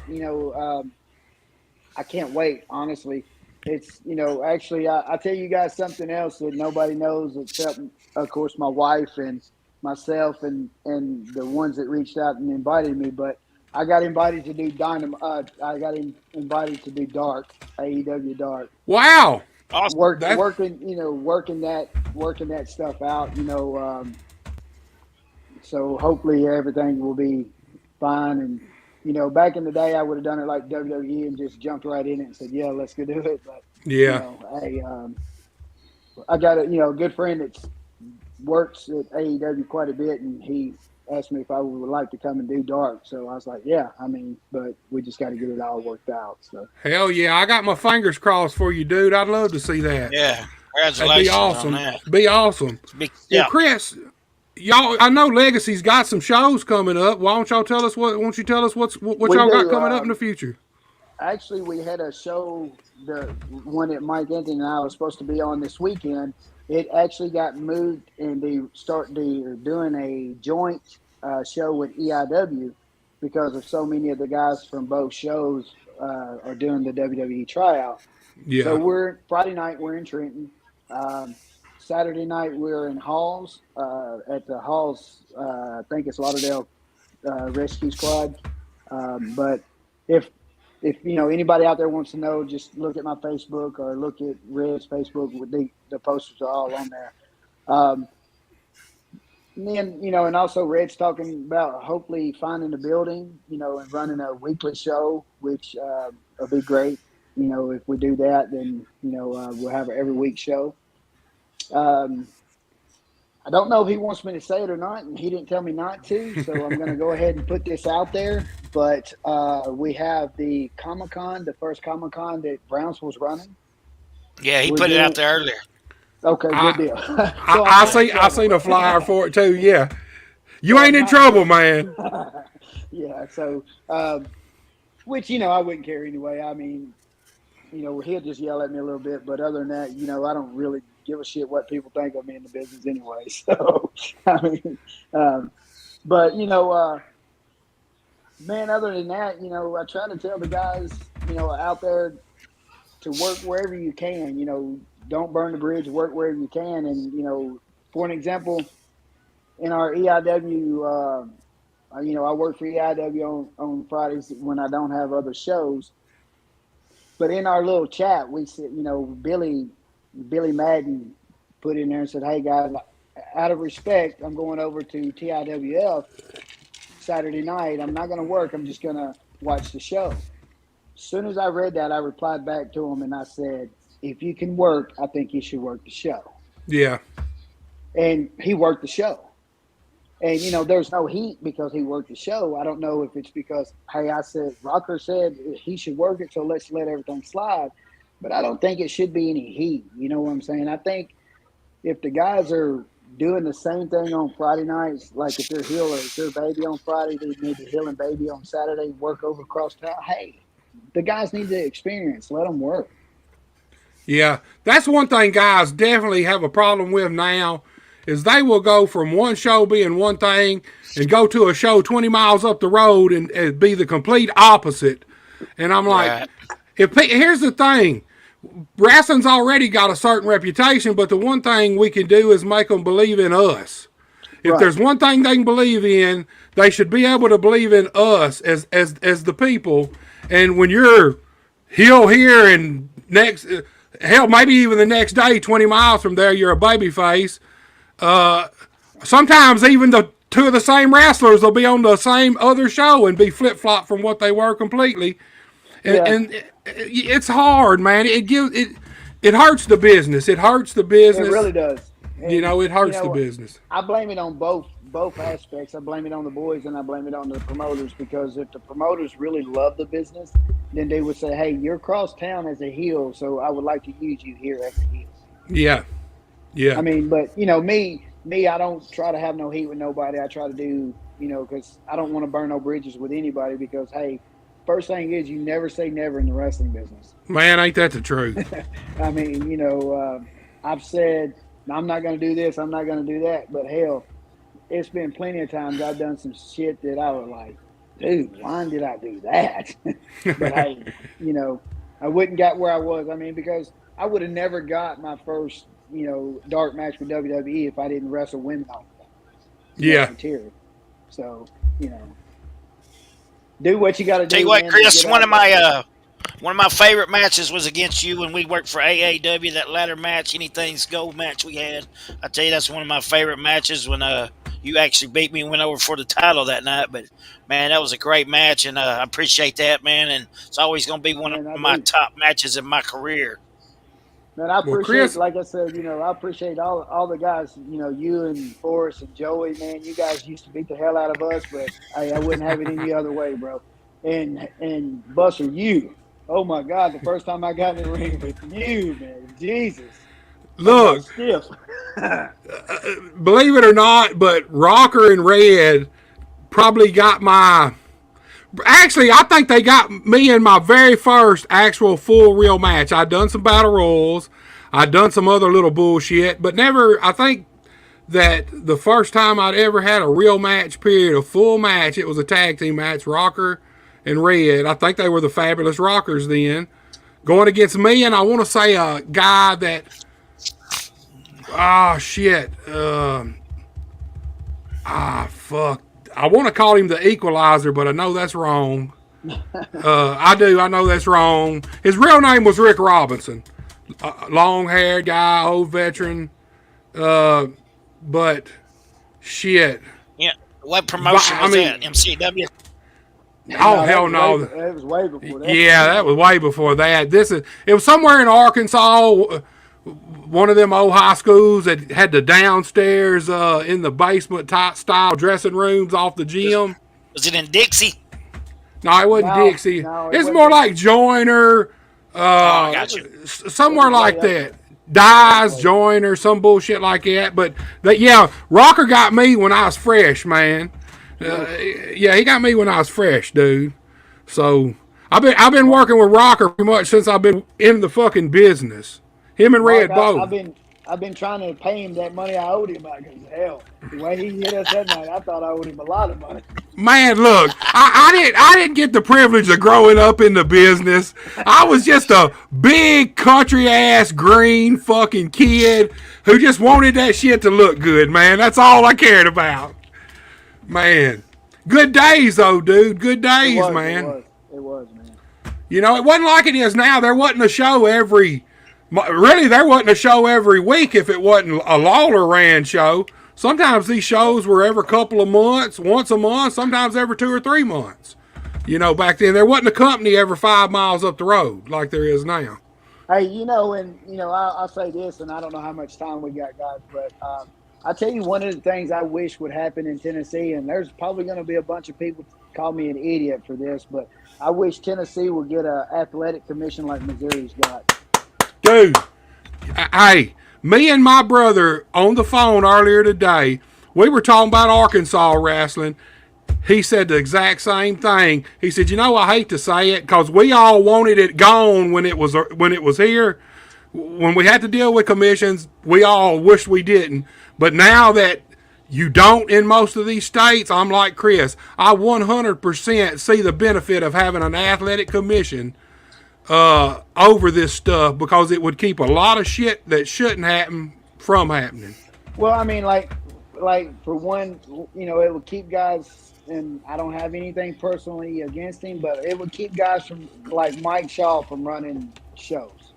I can't wait, honestly. It's, actually, I tell you guys something else that nobody knows except, of course, my wife and myself and the ones that reached out and invited me. But I got invited to do invited to do Dark, AEW Dark.
Wow.
Awesome. Working that stuff out, so hopefully everything will be fine. And, back in the day, I would have done it like WWE and just jumped right in it and said, yeah, let's go do it. But,
yeah,
I got a good friend that works at AEW quite a bit, and he asked me if I would like to come and do Dark. So I was like, yeah, but we just got to get it all worked out. So
hell yeah, I got my fingers crossed for you, dude. I'd love to see that.
Yeah, congratulations.
That'd be awesome.
On that.
Be awesome.
Yeah.
Well, Chris, y'all, I know Legacy's got some shows coming up. Why don't y'all tell us what y'all got coming up in the future?
Actually, we had a show, the one that Mike Anthony and I was supposed to be on this weekend. It actually got moved, and they're doing a joint show with EIW because of so many of the guys from both shows are doing the WWE tryout.
Yeah.
So Friday night we're in Trenton. Saturday night we're in Halls at the Halls. I think it's Lauderdale Rescue Squad. But if anybody out there wants to know, just look at my Facebook or look at Red's Facebook. With the posters are all on there. And then, and also Red's talking about hopefully finding a building, and running a weekly show, which will be great. If we do that, then, we'll have an every week show. I don't know if he wants me to say it or not, and he didn't tell me not to, so I'm going to go ahead and put this out there. But we have the Comic-Con, the first Comic-Con that Brownsville's running.
Yeah, he put it out there earlier.
Okay, good
I
deal.
I,
So I'm
I
not in
see I
trouble.
seen a flyer for it too. Yeah, you
So
ain't
I'm
in
not in
trouble,
trouble.
man.
Yeah. So, which I wouldn't care anyway. I mean, he'll just yell at me a little bit, but other than that, I don't really give a shit what people think of me in the business anyway. So, I mean, um, but man, other than that, I try to tell the guys, out there to work wherever you can. Don't burn the bridge. Work wherever you can. And for an example, in our EIW, I work for EIW on Fridays when I don't have other shows. But in our little chat, we said, Billy Madden put in there and said, "Hey guys, out of respect, I'm going over to TIWF Saturday night. I'm not going to work. I'm just going to watch the show." As soon as I read that, I replied back to him and I said, "If you can work, I think you should work the show."
Yeah,
And he worked the show. And there's no heat because he worked the show. I don't know if it's because, hey, I said Rocker said he should work it, so let's let everything slide. But I don't think it should be any heat. You know what I'm saying? I think if the guys are doing the same thing on Friday nights, like if they're healers, they're baby on Friday, they may be healing baby on Saturday, work over across town. Hey, the guys need the experience. Let them work.
yeah. That's one thing guys definitely have a problem with now is they will go from one show being one thing and go to a show 20 miles up the road and be the complete opposite. And I'm like,
Right.
here's the thing. Wrestling's already got a certain reputation, but the one thing we can do is make them believe in us. If
Right.
there's one thing they can believe in, they should be able to believe in us as the people. And when you're heel here and next, hell, maybe even the next day, 20 miles from there, you're a baby face. Sometimes even the two of the same wrestlers will be on the same other show and be flip flop from what they were completely. And,
Yeah,
and it's hard, man. It hurts the business. It hurts the
it
business.
really does. And
It hurts the business.
I blame it on both aspects. I blame it on the boys and I blame it on the promoters because if the promoters really love the business, then they would say, "Hey, you're across town as a heel, so I would like to use you here as a heel."
Yeah,
I
yeah,
mean, but me, I don't try to have no heat with nobody. I try to do, because I don't want to burn no bridges with anybody. Because hey, first thing is you never say never in the wrestling business.
man, ain't that the truth?
I mean, I've said I'm not going to do this, I'm not going to do that, but hell, it's been plenty of times I've done some shit that I was like, dude, why did I do that? But hey, I wouldn't got where I was. I mean, because I would have never got my first, dark match with WWE if I didn't wrestle women on
Yeah,
material. So, you know, do what you got to
Tell you
do,
what,
man, to
Chris,
get out there.
one of my favorite matches was against you when we worked for AAW. That ladder match, anything's gold match we had. I tell you, that's one of my favorite matches when you actually beat me and went over for the title that night. But man, that was a great match, and I appreciate that, man. And it's always going to be one of
Man, I
my
do.
top matches in my career.
Man, I
well,
appreciate,
Chris,
like I said, I appreciate all the guys. You and Forrest and Joey, man. You guys used to beat the hell out of us, but I wouldn't have it any other way, bro. And Buster, you, oh my God, the first time I got in the ring with you, man, Jesus, talk about
look,
stiff.
believe it or not, but Rocker and Red probably got my. Actually, I think they got me in my very first actual full real match. I'd done some battle royals, I'd done some other little bullshit, but never. I think that the first time I'd ever had a real match, period, a full match, it was a tag team match, Rocker and Red. I think they were the Fabulous Rockers then, going against me, and I want to say a guy that, shit, fuck. I want to call him the Equalizer, but I know that's wrong. I do. I know that's wrong. His real name was Rick Robinson. Long haired guy, old veteran. But shit.
Yeah, what promotion
I
was that?
mean,
MCW.
oh
No, that
hell
was way.
no.
That was way before that.
Yeah, that was way before that. It was somewhere in Arkansas. One of them old high schools that had the downstairs in the basement type style dressing rooms off the gym.
Was it in Dixie?
No, it wasn't
No,
Dixie.
no, it
It's
wasn't
more
Dixie.
like Joyner,
Oh, I got
It
you.
was. It
somewhere
was way
like
up
that.
there.
dies, joint, or some bullshit like that. But yeah, Rocker got me when I was fresh, man. Yeah, he got me when I was fresh, dude. So I've been working with Rocker pretty much since I've been in the fucking business. Him and
Mark,
Red both.
I've been trying to pay him that money I owed him because hell, the way he hit us that night, I thought I owed him a lot of money.
Man, look, I didn't get the privilege of growing up in the business. I was just a big country ass green fucking kid who just wanted that shit to look good, man. That's all I cared about. Man. Good days though, dude. Good days, man.
It was, man.
You know, it wasn't like it is now. There wasn't a show every really there wasn't a show every week if it wasn't a Lawler ran show. Sometimes these shows were every couple of months, once a month, sometimes every 2 or 3 months. You know, back then there wasn't a company every 5 miles up the road like there is now.
Hey, I'll say this, and I don't know how much time we got, guys, but I tell you one of the things I wish would happen in Tennessee, and there's probably going to be a bunch of people call me an idiot for this, but I wish Tennessee would get an athletic commission like Missouri's got.
Dude, hey, me and my brother on the phone earlier today, we were talking about Arkansas wrestling. He said the exact same thing. He said, I hate to say it because we all wanted it gone when it was here. When we had to deal with commissions, we all wished we didn't. But now that you don't in most of these states, I'm like Chris. I 100% see the benefit of having an athletic commission over this stuff because it would keep a lot of shit that shouldn't happen from happening.
Well, I mean, like for one, it would keep guys, and I don't have anything personally against him, but it would keep guys from like Mike Shaw from running shows.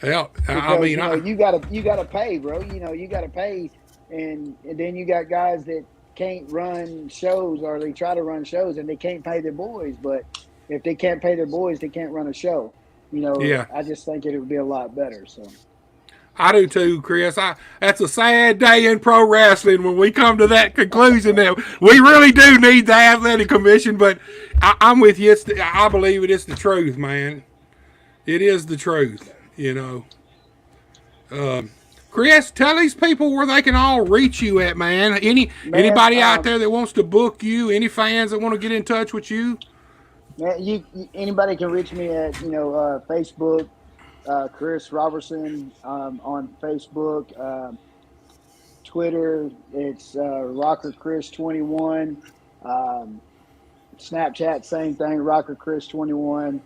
Yeah,
because, you gotta pay, bro. You gotta pay, and then you got guys that can't run shows or they try to run shows and they can't pay their boys, but if they can't pay their boys, they can't run a show.
Yeah.
I just think it would be a lot better. So
I do too, Chris. That's a sad day in pro wrestling when we come to that conclusion that we really do need the athletic commission. But I'm with you. I believe it is the truth, man. It is the truth. Chris, tell these people where they can all reach you at, man. Anybody out there that wants to book you? Any fans that want to get in touch with you?
Anybody can reach me at Facebook, Chris Robertson on Facebook, Twitter. It's Rocker Chris 21. Snapchat, same thing, Rocker Chris 21.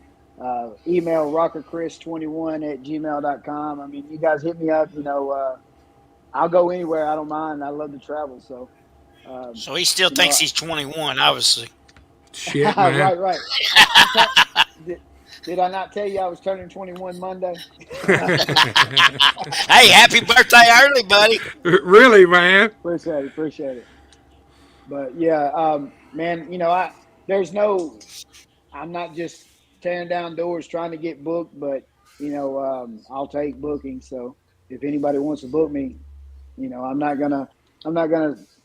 Email rockerchris21@gmail.com. I mean, you guys hit me up. I'll go anywhere. I don't mind. I love to travel. So.
So he still thinks he's 21, obviously.
Shit, man.
Right. Did I not tell you I was turning 21 Monday?
Hey, happy birthday early, buddy.
Really, man.
Appreciate it. But yeah, man, I'm not just tearing down doors trying to get booked, but I'll take booking. So if anybody wants to book me, I'm not gonna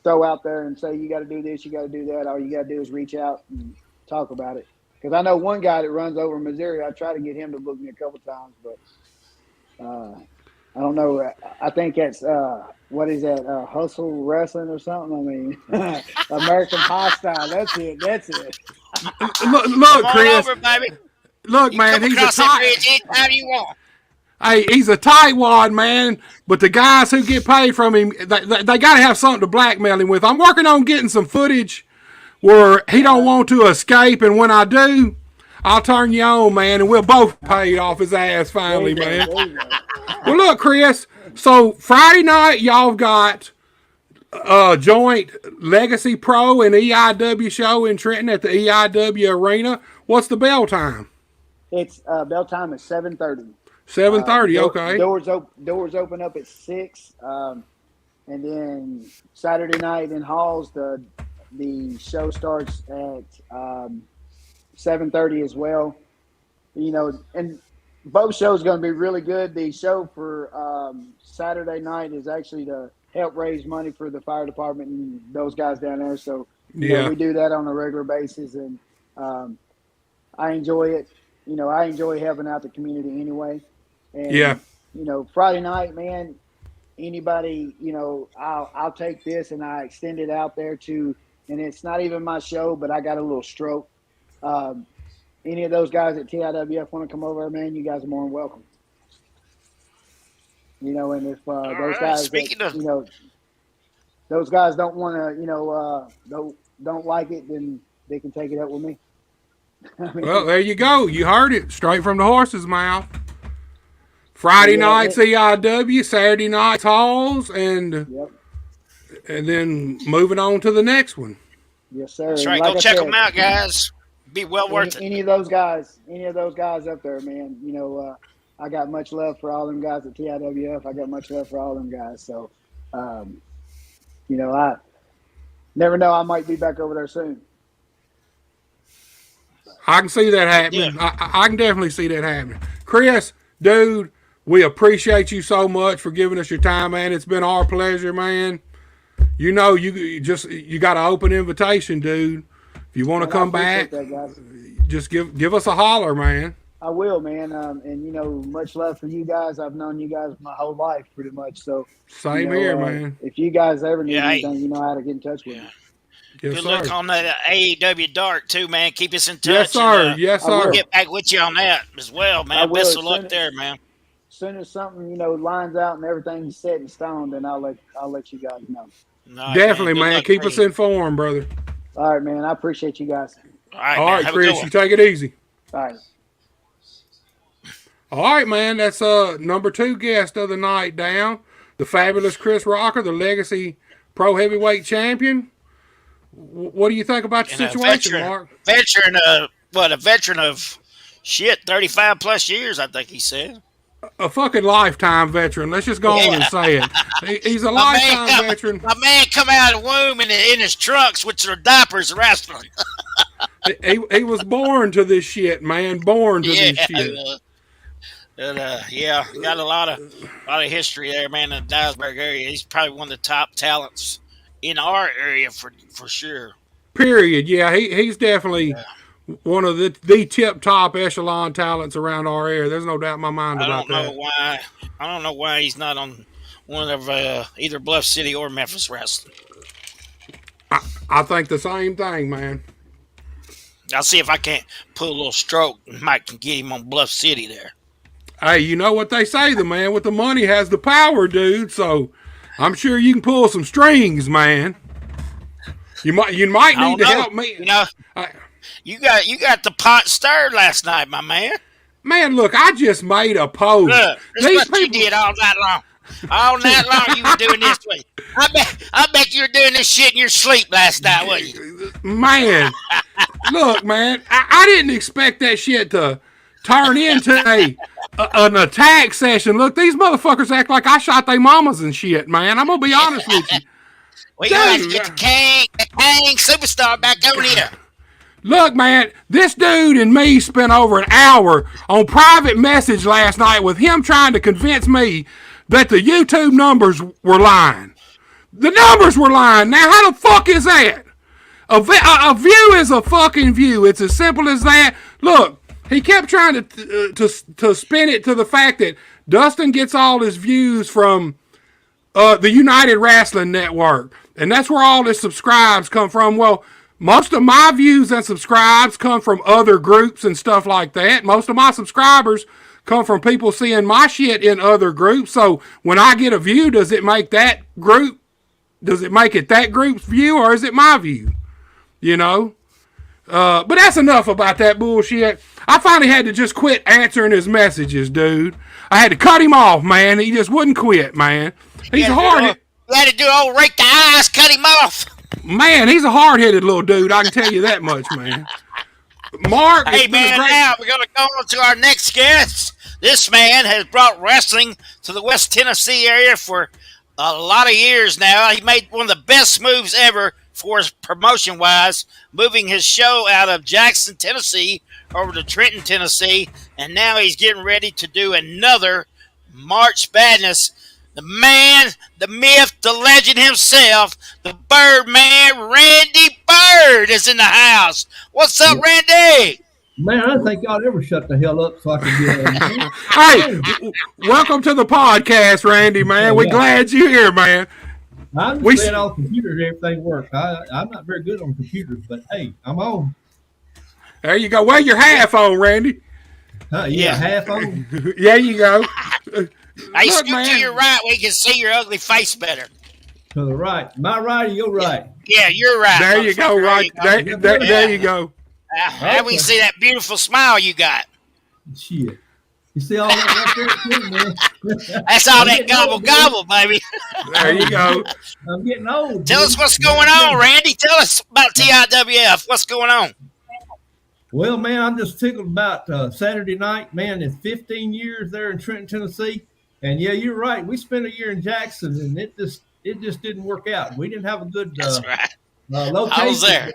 throw out there and say you got to do this, you got to do that. All you got to do is reach out and talk about it. Because I know one guy that runs over Missouri. I tried to get him to book me a couple times, but I don't know. I think that's what is that? Hustle Wrestling or something? I mean, American Hostile. That's it.
Look, Chris.
Over, baby.
Look,
you
man.
He's a anytime you want.
Hey, he's a tightwad, man. But the guys who get paid from him, they got to have something to blackmail him with. I'm working on getting some footage where he don't want to escape, and when I do, I'll turn you on, man, and we'll both pay off his ass finally, man. Well, look, Chris. So Friday night, y'all got joint Legacy Pro and EIW show in Trenton at the EIW Arena. What's the bell time?
It's bell time is 7:30.
7:30. Okay.
Doors open up at 6, and then Saturday night in Halls the show starts at 7:30 as well. And both shows going to be really good. The show for Saturday night is actually to help raise money for the fire department and those guys down there. So we do that on a regular basis, and I enjoy it. I enjoy helping out the community anyway. And, Friday night, man, anybody, I'll take this and I extend it out there to, and it's not even my show, but I got a little stroke. Um, any of those guys at TIWF want to come over, man, you guys are more than welcome. And if
All
those
right.
guys that
Speaking of,
those guys don't want to, don't like it, then they can take it up with me. I mean,
Well, there you go. You heard it straight from the horse's mouth. Friday nights EIW, Saturday nights Halls, and then moving on to the next one.
Yes, sir.
that's right. Go check them out, guys. Be well worth it.
Any of those guys up there, man. I got much love for all them guys at TIWF. I got much love for all them guys. So, I never know. I might be back over there soon.
I can see that happening.
Yeah.
I can definitely see that happening. Chris, dude, we appreciate you so much for giving us your time, man. It's been our pleasure, man. You got an open invitation, dude. If you want to come back, just give us a holler, man.
I will, man. And much love for you guys. I've known you guys my whole life, pretty much. So
same here, man.
If you guys ever need anything, you know how to get in touch with me.
Yes,
Good
sir.
luck on that AEW Dark too, man. Keep us in touch.
Yes, sir.
And,
yes, sir.
We'll get back with you on that as well, man. Best of luck there, man.
As soon as something lines out and everything's set in stone, then I'll let you guys know.
Right,
definitely, man.
Luck,
Keep us informed, brother.
All right, man. I appreciate you guys.
All right,
All right,
man.
Chris. You take it easy.
All right.
All right, man. That's number 2 guest of the night down. The fabulous Chris Rocker, the Legacy Pro Heavyweight Champion. What do you think about the situation, Mark?
A veteran of shit, 35 plus years, I think he said.
A fucking lifetime veteran. Let's just go on and say it. He's a lifetime veteran.
My man come out of the womb in his trunks with their diapers wrestling.
he was born to this shit, man. Born to this shit.
Got a lot of history there, man, in the Dyersburg area. He's probably one of the top talents in our area for sure.
Period. Yeah, he's definitely one of the tip top echelon talents around our area. There's no doubt in my mind about that.
I don't know why he's not on one of either Bluff City or Memphis Wrestling.
I think the same thing, man.
I'll see if I can't pull a little stroke and Mike can get him on Bluff City there.
Hey, you know what they say, the man with the money has the power, dude, so I'm sure you can pull some strings, man. You might need to help me.
You got the pot stirred last night, my man.
Man, look, I just made a post.
Look, this what you did all night long. All night long you were doing this way. I bet you were doing this shit in your sleep last night, weren't you?
Man, look, man, I didn't expect that shit to turn into an attack session. Look, these motherfuckers act like I shot their mamas and shit, man. I'm going to be honest with you.
We got to get the Kang superstar back on here.
Look, man, this dude and me spent over an hour on private message last night with him trying to convince me that the YouTube numbers were lying. The numbers were lying. Now, how the fuck is that? A view is a fucking view. It's as simple as that. Look, he kept trying to spin it to the fact that Dustin gets all his views from the United Wrestling Network, and that's where all his subscribes come from. Well, most of my views and subscribes come from other groups and stuff like that. Most of my subscribers come from people seeing my shit in other groups. So when I get a view, does it make it that group's view, or is it my view? But that's enough about that bullshit. I finally had to just quit answering his messages, dude. I had to cut him off, man. He just wouldn't quit, man. He's hard.
You had to do old rake the eyes, cut him off.
Man, he's a hard-headed little dude. I can tell you that much, man. Mark,
hey, man, now we're going to go on to our next guest. This man has brought wrestling to the West Tennessee area for a lot of years now. He made one of the best moves ever for us promotion-wise, moving his show out of Jackson, Tennessee, over to Trenton, Tennessee, and now he's getting ready to do another March Madness. The man, the myth, the legend himself, the Birdman, Randy Bird is in the house. What's up, Randy?
Man, I don't think y'all ever shut the hell up so I can get on.
Hey, welcome to the podcast, Randy, man. We're glad you're here, man.
I'm just saying on computers, everything works. I'm not very good on computers, but hey, I'm on.
There you go. Well, you're half on, Randy.
Yeah, half on.
There you go.
Hey, scoot to your right. We can see your ugly face better.
To the right. My right or your right?
Yeah, you're right.
There you go. Right. There you go.
Now we can see that beautiful smile you got.
Shit. You see all that right there, man?
That's all that gobble, baby.
There you go.
I'm getting old.
Tell us what's going on, Randy. Tell us about TIWF. What's going on?
Well, man, I'm just tickled about Saturday night. Man, it's 15 years there in Trenton, Tennessee. And yeah, you're right. We spent a year in Jackson, and it just didn't work out. We didn't have a good
That's right.
location.
I was there.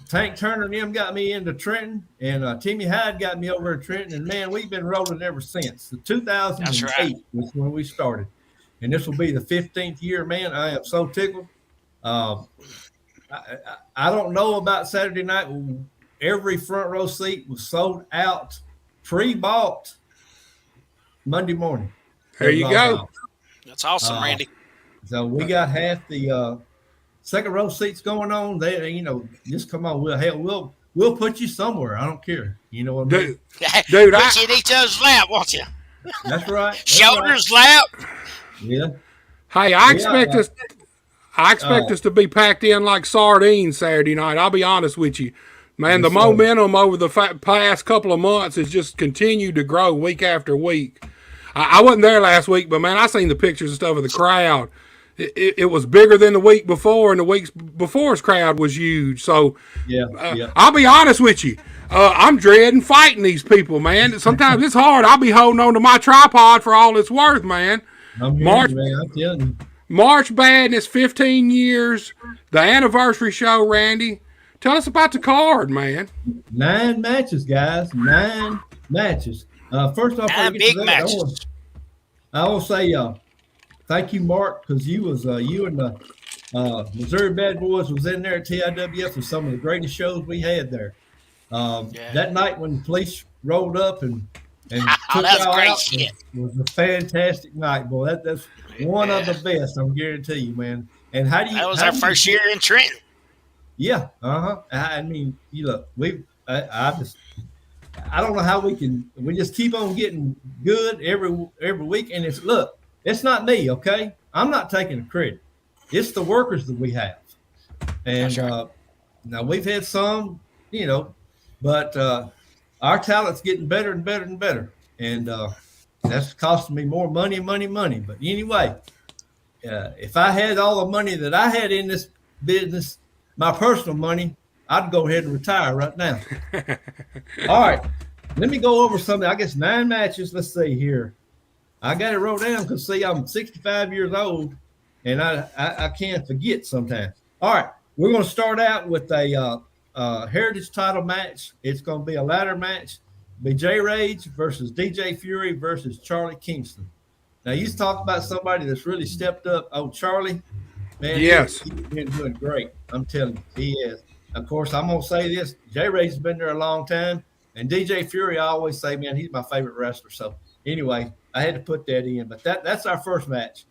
Tank Turner and them got me into Trenton, and Timmy Hyde got me over to Trenton. And man, we've been rolling ever since. The 2008 was when we started, and this will be the 15th year. Man, I am so tickled. I don't know about Saturday night. Every front row seat was sold out, pre-bought Monday morning.
There you go.
That's awesome, Randy.
So we got half the second row seats going on. They, just come on. We'll put you somewhere. I don't care. You know what I mean?
Dude,
put you in each other's lap, won't you?
That's right.
Shoulders, lap.
Yeah.
Hey, I expect us to be packed in like sardines Saturday night. I'll be honest with you. Man, the momentum over the past couple of months has just continued to grow week after week. I wasn't there last week, but man, I seen the pictures and stuff of the crowd. It was bigger than the week before, and the weeks before's crowd was huge. So, I'll be honest with you. I'm dreading fighting these people, man. Sometimes it's hard. I'll be holding on to my tripod for all it's worth, man.
Man, I'm telling you.
March Madness, 15 years, the anniversary show, Randy. Tell us about the card, man.
9 matches, guys. 9 matches. First off,
9 big matches.
I will say thank you, Mark, because you and the Missouri Bad Boys was in there at TIWF for some of the greatest shows we had there. That night when the police rolled up and took y'all out was a fantastic night, boy. That's one of the best, I'm guarantee you, man. And
that was our first year in Trenton.
Yeah, I mean, look, I don't know how we just keep on getting good every week. And it's not me, okay? I'm not taking the credit. It's the workers that we have. And now we've had some, but our talent's getting better and better and better. And that's costing me more money. But anyway, if I had all the money that I had in this business, my personal money, I'd go ahead and retire right now. All right. Let me go over something. I guess 9 matches. Let's see here. I got it wrote down because, see, I'm 65 years old, and I can't forget sometimes. All right. We're going to start out with a heritage title match. It's going to be a ladder match. It'll be J Rage versus DJ Fury versus Charlie Kingston. Now, you talk about somebody that's really stepped up. Oh, Charlie. Man,
yes.
He's been doing great. I'm telling you, he is. Of course, I'm going to say this. J Rage has been there a long time. And DJ Fury, I always say, man, he's my favorite wrestler. So, anyway, I had to put that in. But that's our first match.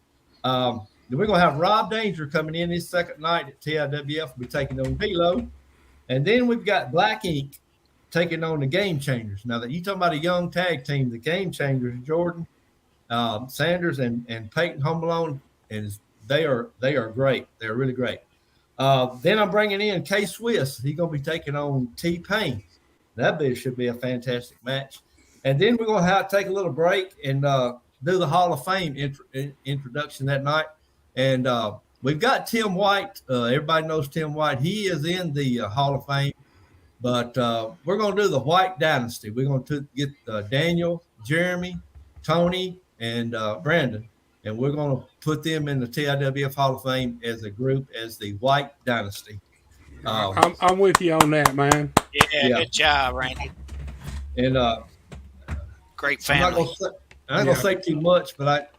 Then we're going to have Rob Danger coming in this second night at TIWF. We'll be taking on Velo. And then we've got Black Ink taking on the Game Changers. Now, that you talking about a young tag team, the Game Changers, Jordan Sanders and Peyton Home Alone, and they are great. They're really great. Then I'm bringing in K Swiss. He's going to be taking on T-Pain. That should be a fantastic match. And then we're going to take a little break and do the Hall of Fame introduction that night. And we've got Tim White. Everybody knows Tim White. He is in the Hall of Fame. But we're going to do the White Dynasty. We're going to get Daniel, Jeremy, Tony, and Brandon. And we're going to put them in the TIWF Hall of Fame as a group, as the White Dynasty.
I'm with you on that, man.
Yeah. Good job, Randy.
And
great family.
I'm not going to say too much, but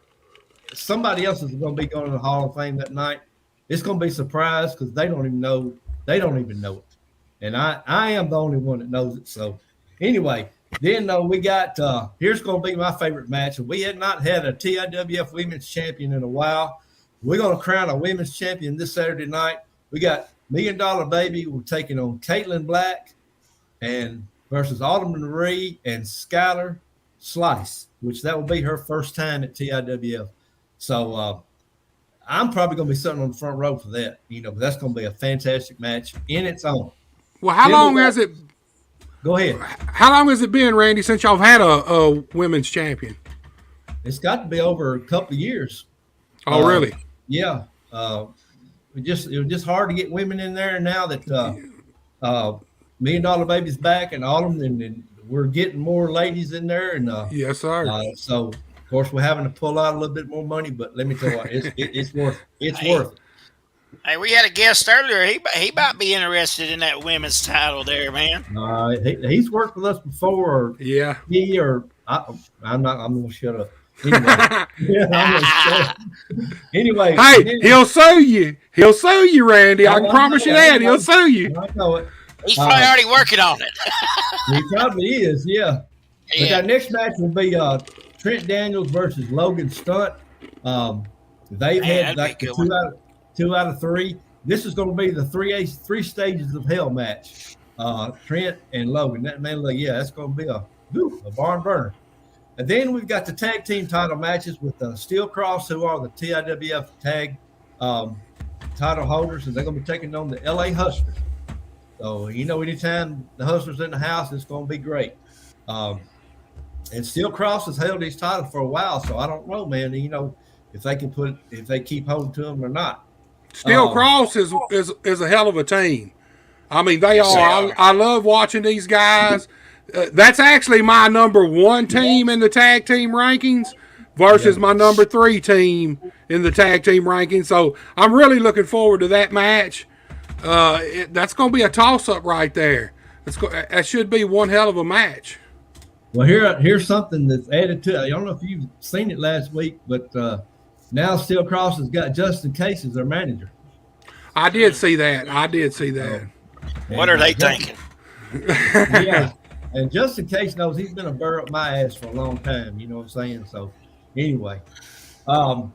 somebody else is going to be going to the Hall of Fame that night. It's going to be a surprise because they don't even know it. and I am the only one that knows it. So anyway, then we got here's going to be my favorite match. We had not had a TIWF Women's Champion in a while. We're going to crown a Women's Champion this Saturday night. We got $1 Million Baby. We're taking on Caitlin Black and versus Autumn Marie and Skylar Slice, which that will be her first time at TIWF. So I'm probably going to be sitting on the front row for that. But that's going to be a fantastic match in its own.
Well, how long has it?
Go ahead.
How long has it been, Randy, since y'all had a women's champion?
It's got to be over a couple of years.
Oh, really?
Yeah. It was just hard to get women in there. And now that $1 Million Baby's back and all of them, and we're getting more ladies in there. And
yes, sir.
So of course we're having to pull out a little bit more money, but let me tell you, it's worth it. It's worth it.
Hey, we had a guest earlier. He might be interested in that women's title there, man.
He's worked with us before.
Yeah.
I'm going to shut up. Anyway,
hey, he'll sue you. He'll sue you, Randy. I can promise you that. He'll sue you.
I know it.
He's probably already working on it.
He probably is, yeah. But
Yeah.
that next match will be Trent Daniels versus Logan Stunt. They've had like the two out of three. This is going to be the three stages of hell match. Trent and Logan. That man, that's going to be a barn burner. And then we've got the tag team title matches with Steel Cross, who are the TIWF tag title holders, and they're going to be taking on the LA Hustlers. So, anytime the Hustlers in the house, it's going to be great. And Steel Cross has held these titles for a while, so I don't know, man, if they keep holding to them or not.
Steel Cross is a hell of a team. I mean, they are. I love watching these guys. That's actually my number one team in the tag team rankings versus my number 3 team in the tag team rankings. So I'm really looking forward to that match. That's going to be a toss-up right there. That should be one hell of a match.
Well, here's something that's added to it. I don't know if you've seen it last week, but now Steel Cross has got Justin Case as their manager.
I did see that.
What are they thinking?
Yeah. And Justin Case knows he's been a burr up my ass for a long time. You know what I'm saying? So, anyway, I'm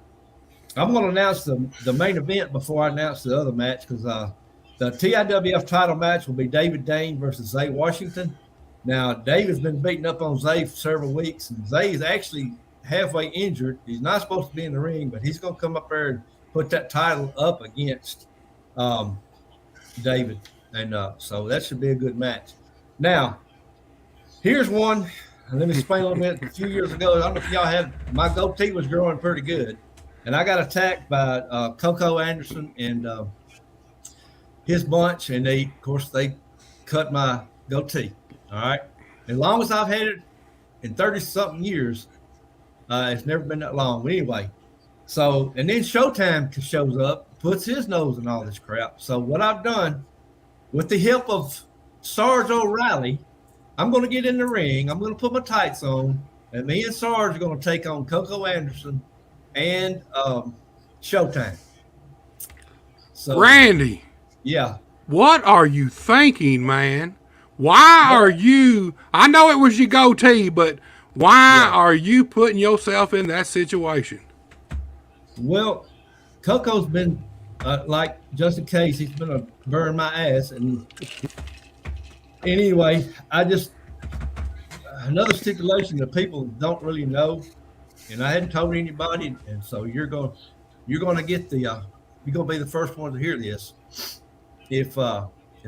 going to announce the main event before I announce the other match because the TIWF title match will be David Dane versus Zay Washington. Now, David's been beating up on Zay for several weeks, and Zay is actually halfway injured. He's not supposed to be in the ring, but he's going to come up there and put that title up against David. And so that should be a good match. Now, here's one. Let me explain a little bit. A few years ago, I don't know if y'all had, my goatee was growing pretty good. And I got attacked by Coco Anderson and his bunch. And they cut my goatee. All right. As long as I've had it in 30-something years, it's never been that long. But anyway, so, and then Showtime shows up, puts his nose in all this crap. So what I've done, with the help of Sarge O'Reilly, I'm going to get in the ring. I'm going to put my tights on, and me and Sarge are going to take on Coco Anderson and Showtime. So,
Randy.
Yeah.
What are you thinking, man? Why are you? I know it was your goatee, but why are you putting yourself in that situation?
Well, Coco's been like just in case he's been a burn my ass, and anyway, another stipulation that people don't really know, and I hadn't told anybody, and so you're going to get you're going to be the first one to hear this. If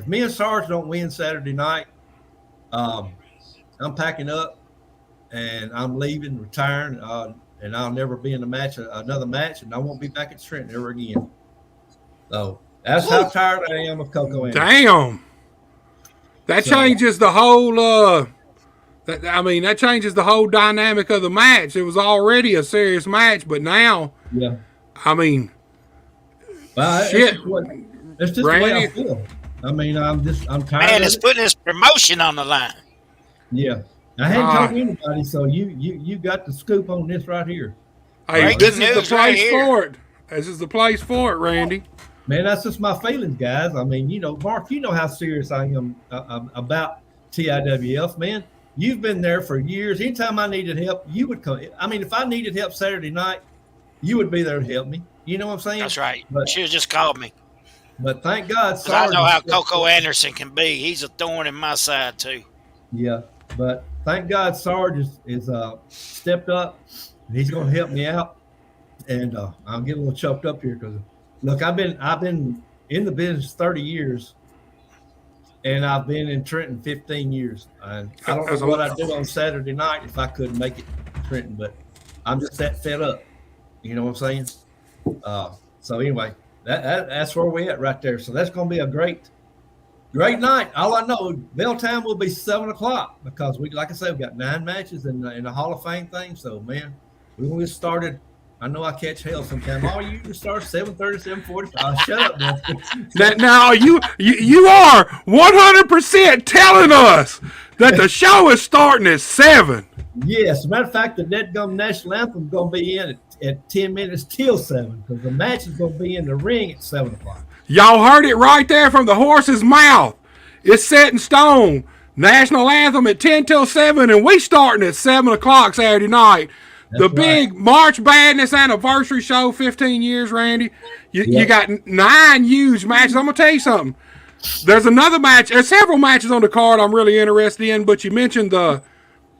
me and Sarge don't win Saturday night, I'm packing up and I'm leaving, retiring, and I'll never be in another match, and I won't be back at Trent ever again. So that's how tired I am of Coco Anderson.
Damn. That changes the whole that changes the whole dynamic of the match. It was already a serious match, but now I mean shit.
That's just Randy, the way I feel. I mean, I'm tired.
Man, it's putting his promotion on the line.
Yeah. I hadn't told anybody, so you got the scoop on this right here.
Hey, this is the place for it. This is the place for it, Randy.
Man, that's just my feelings, guys. I mean, Mark, you know how serious I am about TIWF, man. You've been there for years. Anytime I needed help, you would come. I mean, if I needed help Saturday night, you would be there to help me. You know what I'm saying?
That's right.
But
Should have just called me.
but thank God,
Because I
Sarge
know
is
how
stepped
Coco
up.
Anderson can be. He's a thorn in my side, too.
Yeah, but thank God, Sarge is stepped up. He's going to help me out, and I'm getting a little choked up here because look, I've been in the business 30 years, and I've been in Trenton 15 years. And I don't know what I'd do on Saturday night if I couldn't make it to Trenton, but I'm just that fed up. You know what I'm saying? So anyway, that's where we're at right there. So that's going to be a great night. All I know, bell time will be 7:00 because like I said, we got 9 matches in the Hall of Fame thing. So man, we when we started. I know I catch hell sometimes. Oh, you can start 7:30, 7:45. Shut up, man.
Now you are 100% telling us that the show is starting at 7.
Yes, as a matter of fact, the Netgum National Anthem is going to be in at 10 minutes till 7 because the match is going to be in the ring at 7:00.
Y'all heard it right there from the horse's mouth. It's set in stone. National Anthem at 10 till 7, and we starting at 7 o'clock Saturday night. The big March Madness anniversary show, 15 years, Randy. You got 9 huge matches. I'm going to tell you something. There's another match. There's several matches on the card I'm really interested in, but you mentioned the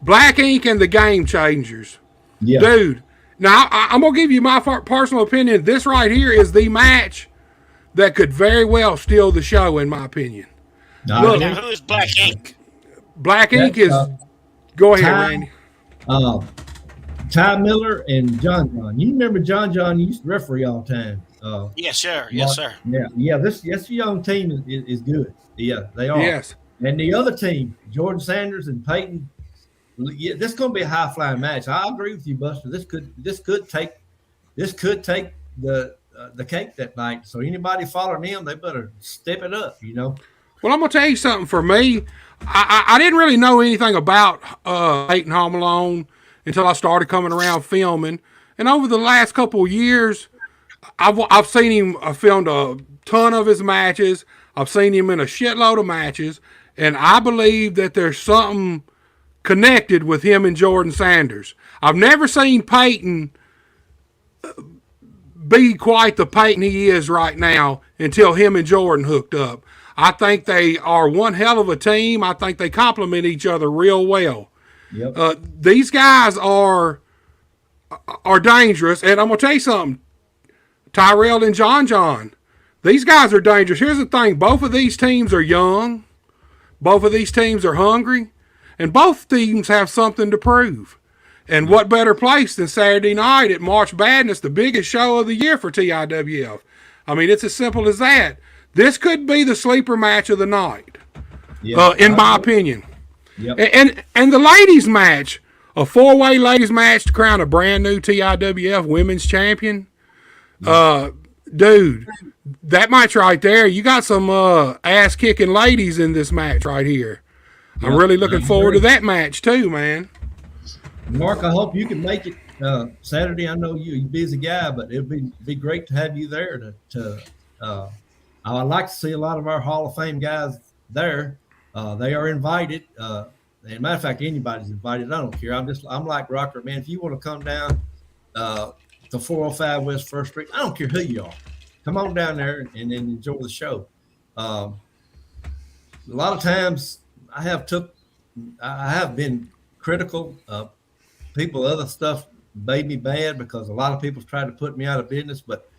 Black Ink and the Game Changers.
Yeah.
Dude, now I'm going to give you my personal opinion. This right here is the match that could very well steal the show, in my opinion.
Look, now, who is Black Ink?
Black Ink is... Go ahead, Randy.
Ty Miller and John. You remember John used to referee all the time.
Yes, sir. Yes, sir.
Yeah. This young team is good. Yeah, they are.
Yes.
And the other team, Jordan Sanders and Peyton. Yeah, this is going to be a high flying match. I agree with you, Buster. This could take the cake that night. So anybody following them, they better step it up.
Well, I'm gonna tell you something. For me, I didn't really know anything about Peyton Hall Malone until I started coming around filming. And over the last couple of years, I've seen him. I filmed a ton of his matches. I've seen him in a shitload of matches, and I believe that there's something connected with him and Jordan Sanders. I've never seen Peyton be quite the Peyton he is right now until him and Jordan hooked up. I think they are one hell of a team. I think they complement each other real well.
Yep.
These guys are dangerous, and I'm gonna tell you something. Tyrell and John, these guys are dangerous. Here's the thing: both of these teams are young, both of these teams are hungry, and both teams have something to prove. And what better place than Saturday night at March Madness, the biggest show of the year for TIWF? I mean, it's as simple as that. This could be the sleeper match of the night, in my opinion. Yep. And the ladies match, a 4-way ladies match to crown a brand new TIWF women's champion. Dude, that match right there, you got some ass kicking ladies in this match right here. I'm really looking forward to that match too, man.
Mark, I hope you can make it Saturday. I know you're a busy guy, but it'd be great to have you there. I'd like to see a lot of our Hall of Fame guys there. They are invited. And matter of fact, anybody's invited. I don't care. I'm like Rocker, man. If you want to come down to 405 West First Street, I don't care who you are. Come on down there and enjoy the show. A lot of times I have been critical of people. Other stuff made me bad because a lot of people tried to put me out of business, but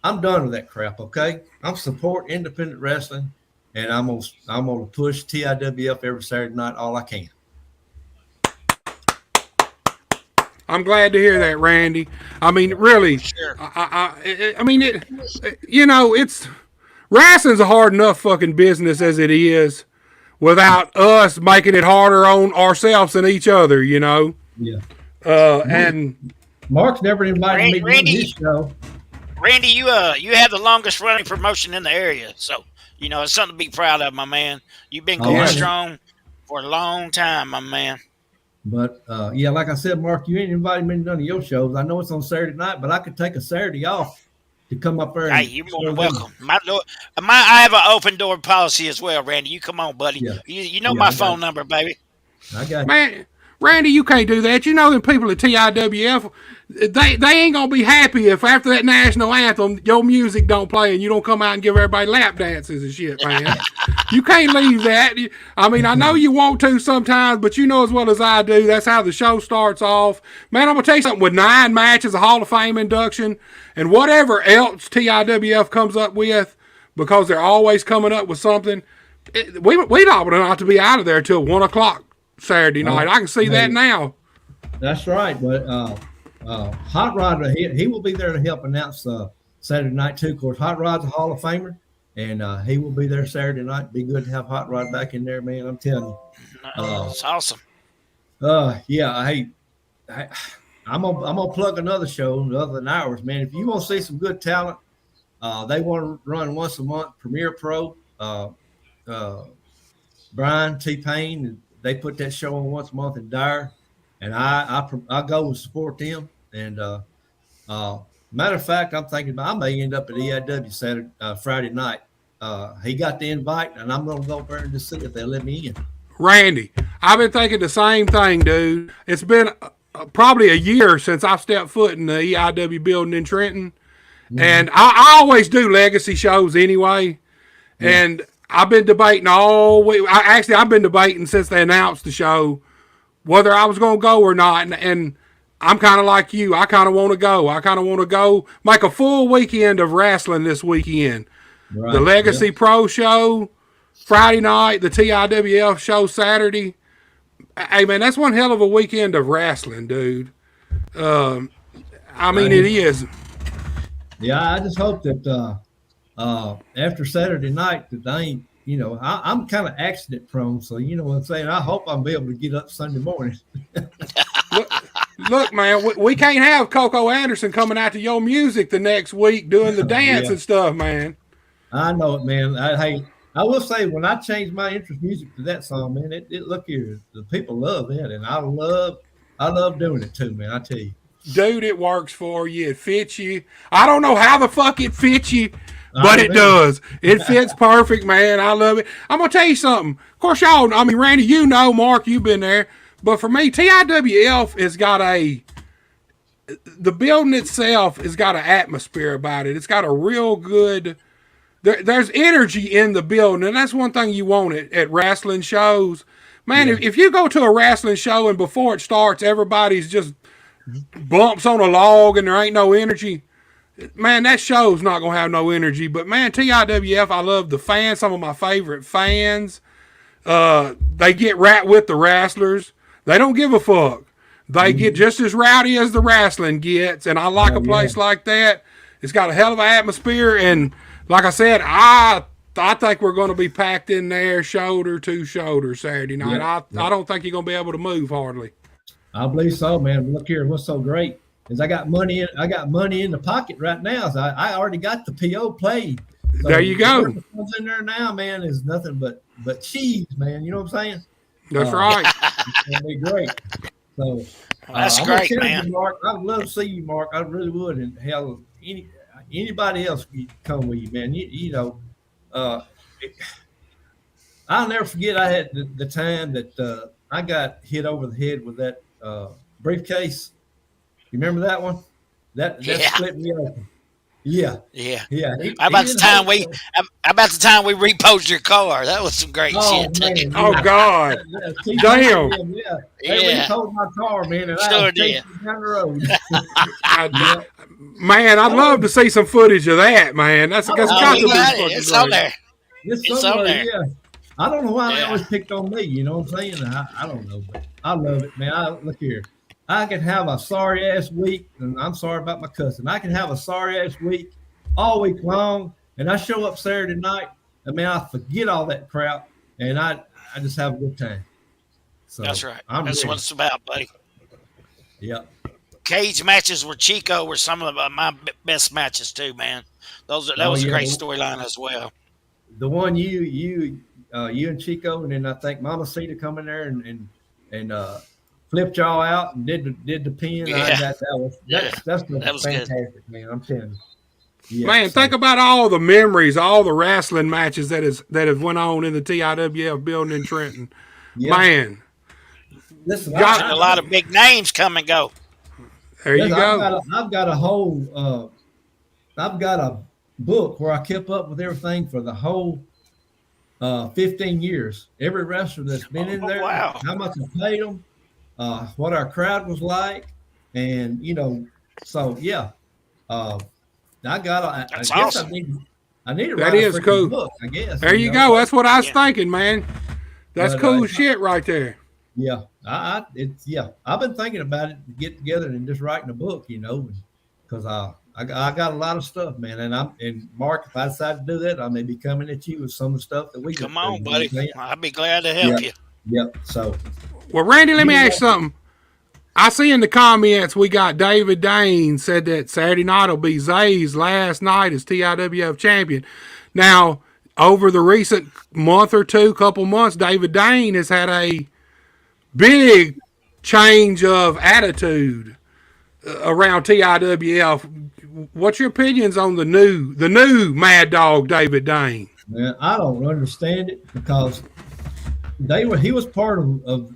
I'm done with that crap. Okay, I'm support independent wrestling, and I'm gonna push TIWF every Saturday night all I can.
I'm glad to hear that, Randy. I mean, really,
Sure.
I mean, it's wrestling's a hard enough fucking business as it is, without us making it harder on ourselves and each other.
Yeah.
And
Mark's never invited me to
Randy,
his show.
Randy, you have the longest running promotion in the area, so it's something to be proud of, my man. You've been going strong for a long time, my man.
But like I said, Mark, you ain't invited me to none of your shows. I know it's on Saturday night, but I could take a Saturday off to come up there
Hey,
and
you're more
show
than
them.
welcome. I have an open door policy as well, Randy. You come on, buddy.
Yeah,
You know
yeah,
my phone number, baby.
I got you.
Man, Randy, you can't do that. You know them people at TIWF, they ain't gonna be happy if after that national anthem your music don't play and you don't come out and give everybody lap dances and shit, man. You can't leave that. I mean, I know you want to sometimes, but you know as well as I do, that's how the show starts off. Man, I'm gonna tell you something. With 9 matches, a Hall of Fame induction, and whatever else TIWF comes up with, because they're always coming up with something. We don't have to be out of there till 1 o'clock Saturday night. I can see that now.
That's right. But Hot Rod, he will be there to help announce Saturday night too. Of course, Hot Rod's a Hall of Famer, and he will be there Saturday night. Be good to have Hot Rod back in there, man. I'm telling you.
It's awesome.
Yeah. Hey, I'm gonna plug another show other than ours, man. If you want to see some good talent, they want to run once a month. Premier Pro, Brian T. Payne, they put that show on once a month in Dyer, and I go and support them. And matter of fact, I'm thinking I may end up at EIW Friday night. He got the invite, and I'm gonna go over there and just see if they let me in.
Randy, I've been thinking the same thing, dude. It's been probably a year since I've stepped foot in the EIW building in Trenton. And I always do legacy shows anyway. And I've been debating all week. I've been debating since they announced the show whether I was going to go or not. And I'm kind of like you. I kind of want to go. I kind of want to go make a full weekend of wrestling this weekend. Right. The Legacy Pro show Friday night, the TIWF show Saturday. Hey, man, that's one hell of a weekend of wrestling, dude. I mean, it is.
Yeah, I just hope that after Saturday night that I ain't, I'm kind of accident prone, so you know what I'm saying. I hope I'll be able to get up Sunday morning.
Look, man, we can't have Coco Anderson coming out to your music the next week doing the dance and stuff, man.
I know it, man. I will say when I changed my interest music to that song, man, it look here, the people love that, and I love doing it too, man. I tell you.
Dude, it works for you. It fits you. I don't know how the fuck it fits you, but it does. It fits perfect, man. I love it. I'm going to tell you something. Of course, Randy, Mark, you've been there. But for me, TIWF has got the building itself has got an atmosphere about it. It's got a real good, there's energy in the building. And that's one thing you want at wrestling shows. Man, if you go to a wrestling show and before it starts, everybody's just bumps on a log and there ain't no energy, man, that show's not gonna have no energy. But man, TIWF, I love the fans, some of my favorite fans. They get right with the wrestlers. They don't give a fuck. They get just as rowdy as the wrestling gets, and I like a place like that. It's got a hell of an atmosphere, and like I said, I think we're going to be packed in there shoulder to shoulder Saturday night. I don't think you're going to be able to move hardly.
I believe so, man. Look here, what's so great is I got money in the pocket right now. So I already got the PO played. So
there you go.
What's in there now, man, is nothing but cheese, man. You know what I'm saying?
That's right.
It's gonna be great. So
that's great, man.
You, Mark, I'd love to see you, Mark. I really would. And hell, anybody else could come with you, man. You know, I'll never forget. I had the time that I got hit over the head with that briefcase. You remember that one? That split me open. Yeah.
How about the time we reposed your car? That was some great shit.
Man,
oh God! Damn.
They reposed my car, man, and I was chasing down the road.
Man, I'd love to see some footage of that, man. That's got to be fucking
It's on there.
It's on there. Yeah. I don't know why that was picked on me. You know what I'm saying? I don't know, but I love it, man. Look here. I can have a sorry ass week, and I'm sorry about my cousin. I can have a sorry ass week all week long, and I show up Saturday night. I mean, I forget all that crap, and I just have a good time. So
that's right. That's what it's about, buddy.
Yeah.
Cage matches with Chico were some of my best matches too, man. That was a great storyline as well.
The one you and Chico, and then I think Mama Cita come in there and flipped y'all out and did the pin.
Yeah.
That was fantastic,
good,
man. I'm telling you. Yeah,
Man,
so,
think about all the memories, all the wrestling matches that have went on in the TIWF building in Trenton.
yeah.
Man,
Listen,
y'all,
Seen a lot of big names come and go.
there you go.
I've got a whole I've got a book where I kept up with everything for the whole 15 years. Every wrestler that's been in
Oh
there,
wow,
how much I paid them, what our crowd was like, and so yeah. Uh, I
that's
guess
awesome.
I need to
That
write a
is
freaking
cool.
book. I guess
There you go. That's what I was
Yeah,
thinking, man. That's
but
cool shit right there.
yeah, it's yeah. I've been thinking about it to get together and just writing a book, because I got a lot of stuff, man. And Mark, if I decide to do that, I may be coming at you with some of the stuff that we
come
went through.
on,
You know what
buddy.
I'm saying?
I'll be glad to
Yeah,
help you.
yeah. So
Well, Randy, let me ask you
anyway,
something. I see in the comments we got David Dane said that Saturday night will be Zay's last night as TIWF champion. Now, over the recent month or two, couple months, David Dane has had a big change of attitude around TIWF. What's your opinions on the new Mad Dog David Dane?
man, I don't understand it because he was part of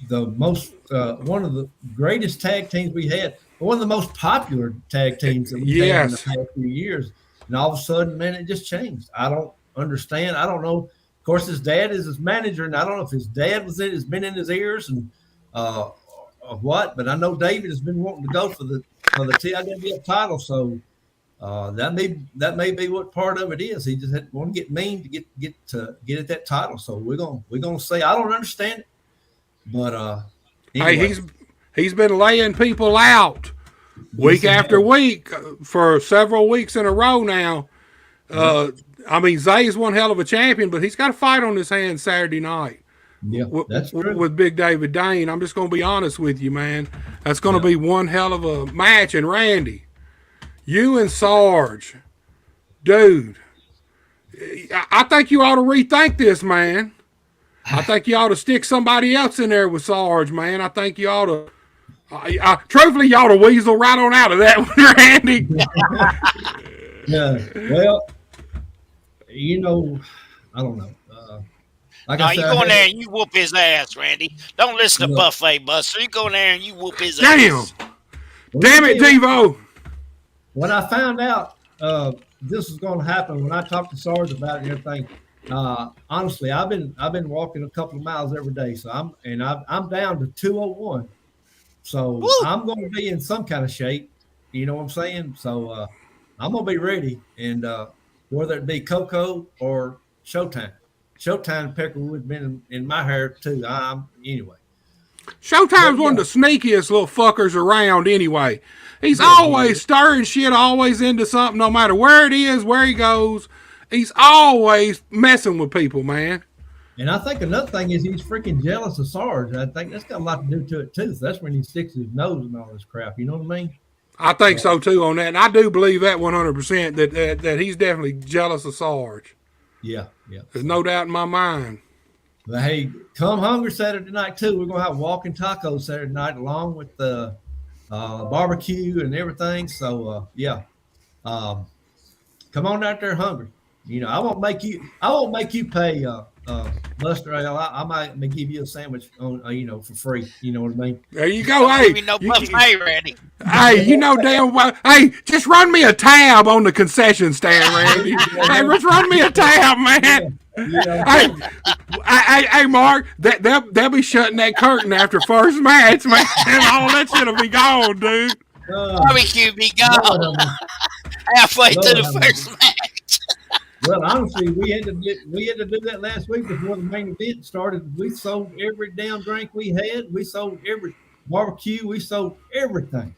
the most one of the greatest tag teams we had, one of the most popular tag teams that we've had in the
Yes.
past few years, and all of a sudden, man, it just changed. I don't understand. I don't know. Of course, his dad is his manager, and I don't know if his dad has been in his ears and or what, but I know David has been wanting to go for the TIWF title, so that may be what part of it is. He just want to get mean to get at that title. So we're gonna say I don't understand it, but
Hey,
anyway,
he's been laying people out
yes,
week
he
after
has.
week for several weeks in a row now.
Yeah,
I mean, Zay's one hell of a champion, but he's got a fight on his hands Saturday night
yeah, that's true.
with Big David Dane. I'm just going to be honest with you, man. That's going to
Yeah,
be one hell of a match. And Randy, you and Sarge, dude, I think you ought to rethink this, man. I think you ought to stick somebody else in there with Sarge, man. I think you ought to. Truthfully, you ought to weasel right on out of that one, Randy.
yeah. Well, I don't know. Like
No,
I
you
said,
go in there and you whoop his ass, Randy. Don't listen to
look,
Buffet Buster. You go in there and you whoop his
Damn.
ass.
Damn it, Devo.
when I found out this was going to happen, when I talked to Sarge about it and everything, honestly, I've been walking a couple of miles every day, so I'm down to 201. So
Woo!
I'm going to be in some kind of shape. You know what I'm saying? So I'm going to be ready, and whether it be Coco or Showtime. Showtime Peckerwood has been in my hair too. Anyway.
Showtime's
But
one
yeah,
of the sneakiest little fuckers around anyway. He's
yeah, he
always
is.
stirring shit, always into something, no matter where it is, where he goes. He's always messing with people, man.
And I think another thing is he's freaking jealous of Sarge. I think that's got a lot to do to it too. So that's when he sticks his nose and all this crap. You know what I mean?
I think
So
so too on that. And I do believe that 100% that he's definitely jealous of Sarge.
yeah, yeah.
There's
So,
no doubt in my mind.
but hey, come hungry Saturday night too. We're gonna have walking tacos Saturday night along with the barbecue and everything. So yeah, um, come on out there hungry. I won't make you pay Buster Ale. I might give you a sandwich on for free. You know what I mean?
There you go.
Don't give
Hey,
me no buffet, Randy.
hey, you know damn well. Hey, just run me a tab on the concession stand, Randy. Hey, just run me a tab, man. Hey, hey, Mark, they'll be shutting that curtain after first match, man. All that shit'll be gone, dude.
Barbecue be
Lord,
gone halfway
Lord,
through the first match.
well, honestly, we had to do that last week before the main event started. We sold every damn drink we had. We sold every barbecue. We sold everything,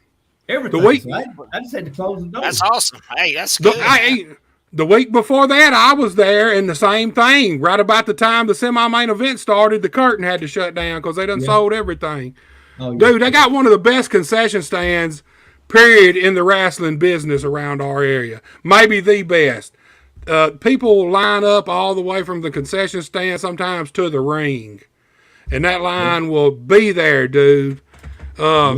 The
everything.
week,
So I just had to close the door.
That's awesome. Hey, that's
the,
good.
the week before that, I was there, and the same thing. Right about the time the semi-main event started, the curtain had to shut down because they done
Yeah.
sold everything.
Oh, yeah.
Dude, they got one of the best concession stands, period, in the wrestling business around our area. Maybe the best. People line up all the way from the concession stand sometimes to the ring. And that line will be there, dude.
Yeah.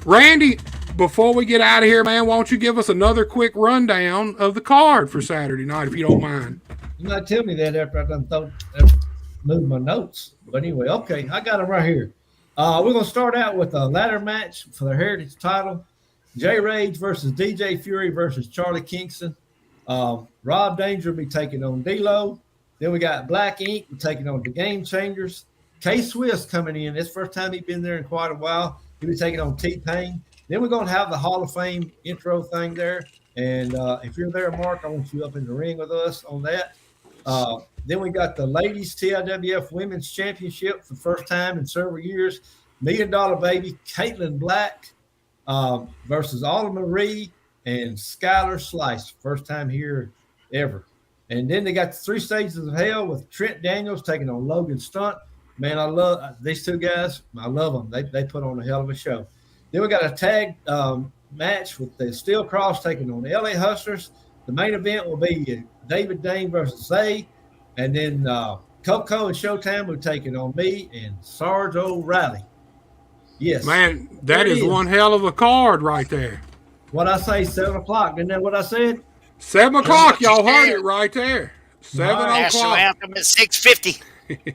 Randy, before we get out of here, man, why don't you give us another quick rundown of the card for Saturday night, if you don't mind?
You might tell me that after I done moved my notes. But anyway, okay, I got them right here. We're going to start out with a ladder match for the Heritage title. Jay Rage versus DJ Fury versus Charlie Kingston. Rob Danger will be taking on D-Lo. Then we got Black Ink taking on the Game Changers. K-Swiss coming in. It's the first time he's been there in quite a while. He'll be taking on T-Pain. Then we're going to have the Hall of Fame intro thing there. And if you're there, Mark, I want you up in the ring with us on that. Then we got the Ladies TIWF Women's Championship for the first time in several years. $1 Million Baby, Caitlin Black versus Autumn Marie and Skylar Slice. First time here ever. And then they got the 3 Stages of Hell with Trent Daniels taking on Logan Stunt. Man, I love these two guys. I love them. They put on a hell of a show. Then we got a tag match with the Steel Cross taking on the LA Hustlers. The main event will be David Dane versus Zay. And then Coco and Showtime will taking on me and Sarge O'Reilly. Yes.
Man, that is one hell of a card right there.
What I say, 7 o'clock. Isn't that what I said?
7 o'clock. Y'all heard it right there. 7
National
o'clock.
Anthem at 6:50.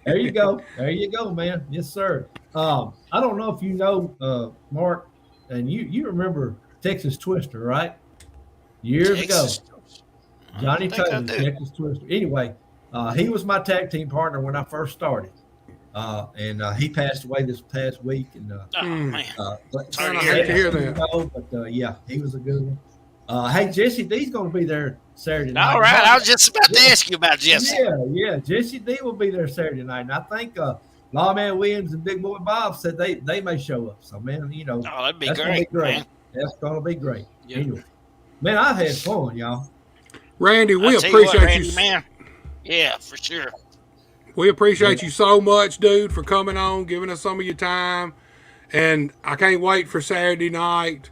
There you go. There you go, man. Yes, sir. I don't know if you know, Mark, and you remember Texas Twister, right? Years ago. Johnny Taylor, Texas Twister. Anyway, he was my tag team partner when I first started. And he passed away this past week. And
man.
Sorry to hear that.
But yeah, he was a good one. Hey, Jesse D's going to be there Saturday night.
All right, I was just about to ask you about Jesse.
Yeah, Jesse D will be there Saturday night. And I think Lawman Williams and Big Boy Bob said they may show up. So, man,
Oh, that'd be
that's
great. Man.
That's going to be great.
Yeah.
Anyway, man, I've had fun, y'all.
Randy, we
Tell you what,
appreciate
Randy,
you.
man. Yeah, for sure.
We appreciate you so much, dude, for coming on, giving us some of your time. And I can't wait for Saturday night.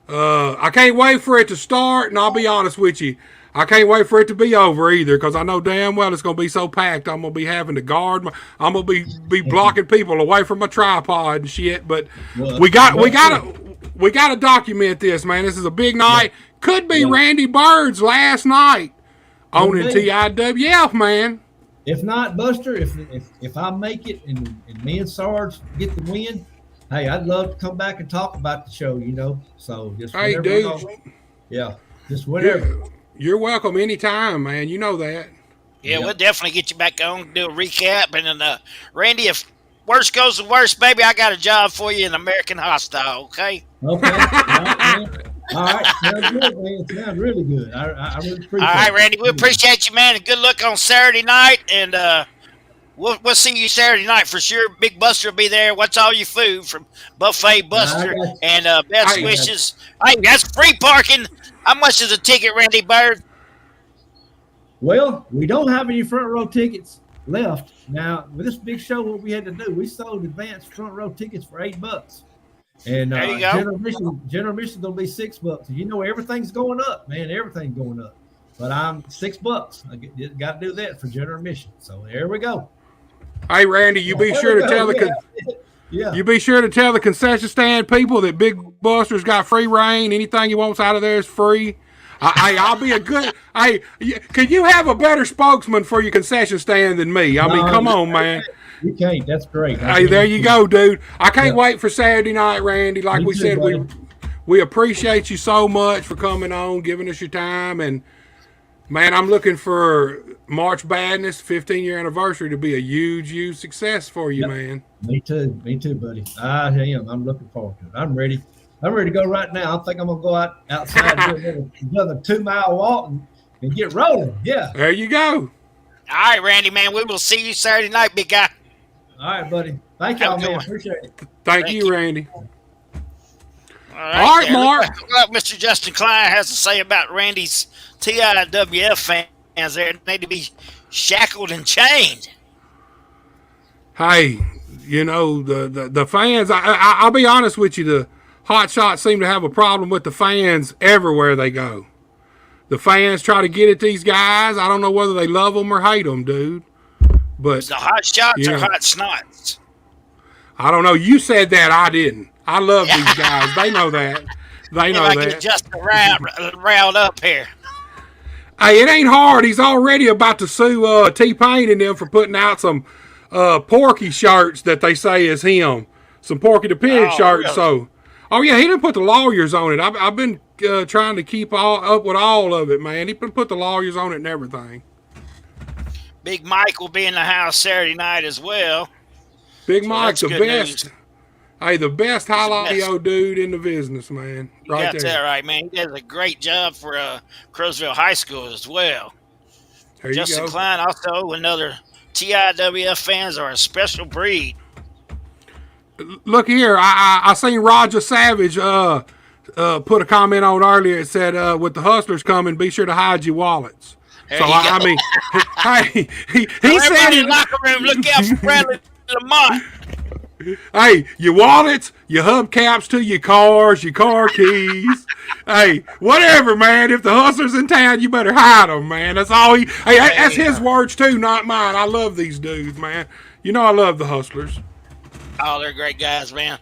I can't wait for it to start, and I'll be honest with you, I can't wait for it to be over either, because I know damn well it's going to be so packed. I'm going to be having to guard. I'm going to be blocking people away from my tripod and shit. But we got to document this, man. This is a big night. Could be Randy Bird's last night on TIWF, man.
If not, Buster, if I make it and me and Sarge get the win, hey, I'd love to come back and talk about the show, So just
hey,
whenever.
dude.
Yeah, just whatever.
You're welcome anytime, man. You know that.
Yeah, we'll definitely get you back on, do a recap. And then, Randy, if worst goes to worst, baby, I got a job for you in American Hostile, okay?
Okay. All right. Sounds good, man. Sounds really good. I really appreciate it.
All right, Randy, we appreciate you, man. And good luck on Saturday night. And we'll see you Saturday night for sure. Big Buster will be there. What's all your food from Buffet Buster and best wishes. Hey, that's free parking. How much is a ticket, Randy Bird?
Well, we don't have any front row tickets left. Now, with this big show, what we had to do, we sold advanced front row tickets for $8. And
there you go.
General admission gonna be $6. You know everything's going up, man. Everything's going up. But I'm $6. I got to do that for general admission. So there we go.
Hey, Randy, you be sure to tell you be sure to tell the concession stand people that Big Buster's got free reign. Anything he wants out of there is free. I'll be a good. Hey, can you have a better spokesman for your concession stand than me? I mean, come on, man.
You can't. That's great.
Hey, there you go, dude. I can't wait for Saturday night, Randy. Like we said, we appreciate you so much for coming on, giving us your time. And, man, I'm looking for March Badness 15-year anniversary to be a huge success for you, man.
Me too, buddy. I am. I'm looking forward to it. I'm ready. I'm ready to go right now. I think I'm going to go outside and do another 2-mile walk and get rolling. Yeah.
There you go.
All right, Randy, man. We will see you Saturday night, big guy.
All right, buddy. Thank y'all, man. Appreciate it.
Thank you, Randy.
All
right, Mark.
What Mr. Justin Klein has to say about Randy's TIWF fans there need to be shackled and chained.
Hey, the fans, I'll be honest with you, the Hot Shots seem to have a problem with the fans everywhere they go. The fans try to get at these guys. I don't know whether they love them or hate them, dude. But
the Hot Shots or Hot Snots?
I don't know. You said that. I didn't. I love these guys. They know that. They
if
know
I get
that.
Justin riled up here.
Hey, it ain't hard. He's already about to sue T-Pain and them for putting out some Porky shirts that they say is him. Some Porky the Pig
Oh,
shirts.
really?
So, oh yeah, he didn't put the lawyers on it. I've been trying to keep up with all of it, man. He put the lawyers on it and everything.
Big Mike will be in the house Saturday night as well.
Big
So
Mike,
that's
the
good
best.
news.
Hey, the best
He's the
highlight
best.
dude in the business, man.
You
Right
got that
there.
right, man. He does a great job for Crowsville High School as well.
There you
Justin
go.
Klein, also another TIWF fans are a special breed.
Look here, I seen Roger Savage put a comment on earlier. It said, with the hustlers coming, be sure to hide your wallets.
There
So
you
I
go.
mean, hey, he
So
said
everybody in
it.
the locker room, look out for Bradley Lamont.
Hey, your wallets, your hubcaps to your cars, your car keys. Hey, whatever, man. If the hustler's in town, you better hide them, man. That's all he. Hey, that's his words too, not mine. I love these dudes, man. You know I love the hustlers.
Oh, they're great guys, man.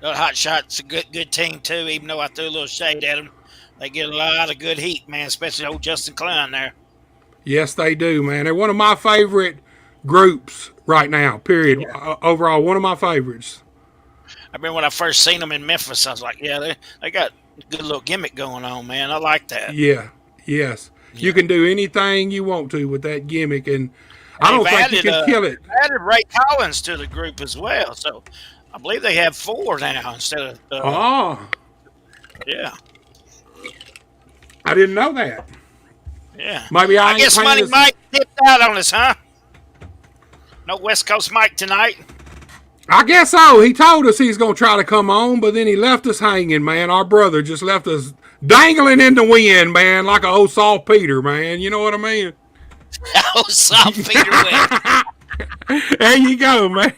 The Hot Shot's a good team too. Even though I threw a little shade at them, they get a lot of good heat, man. Especially old Justin Klein there.
Yes, they do, man. They're one of my favorite groups right now. Period.
Yeah.
Overall, one of my favorites.
I remember when I first seen them in Memphis, I was like, yeah, they got a good little gimmick going on, man. I like that.
Yeah. Yes.
Yeah.
You can do anything you want to with that gimmick, and I don't
They've
think you can kill it.
added Ray Collins to the group as well, so I believe they have 4 now instead of
Oh,
yeah,
I didn't know that.
yeah.
Maybe I
I
ain't
guess
paying
Money
this-
Mike dipped out on us, huh? No West Coast Mike tonight.
I guess so. He told us he's going to try to come on, but then he left us hanging, man. Our brother just left us dangling in the wind, man, like an old saltpeter, man. You know what I mean?
Oh, soft Peter West.
There you go, man.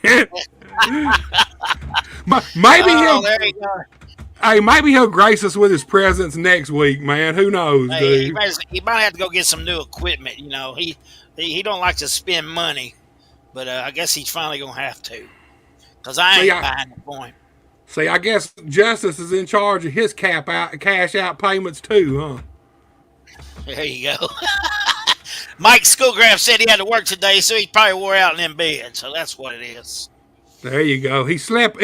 Maybe
Oh,
he'll.
there you go.
Hey, maybe he'll grace us with his presence next week, man. Who knows,
Hey,
dude?
he might have to go get some new equipment. You know, he don't like to spend money, but I guess he's finally gonna have to. Cause I ain't buying it for him.
See, I guess Justice is in charge of his cash out payments too, huh?
There you go. Mike Schoolcraft said he had to work today, so he probably wore out in bed. So that's what it is.
There you go. He slept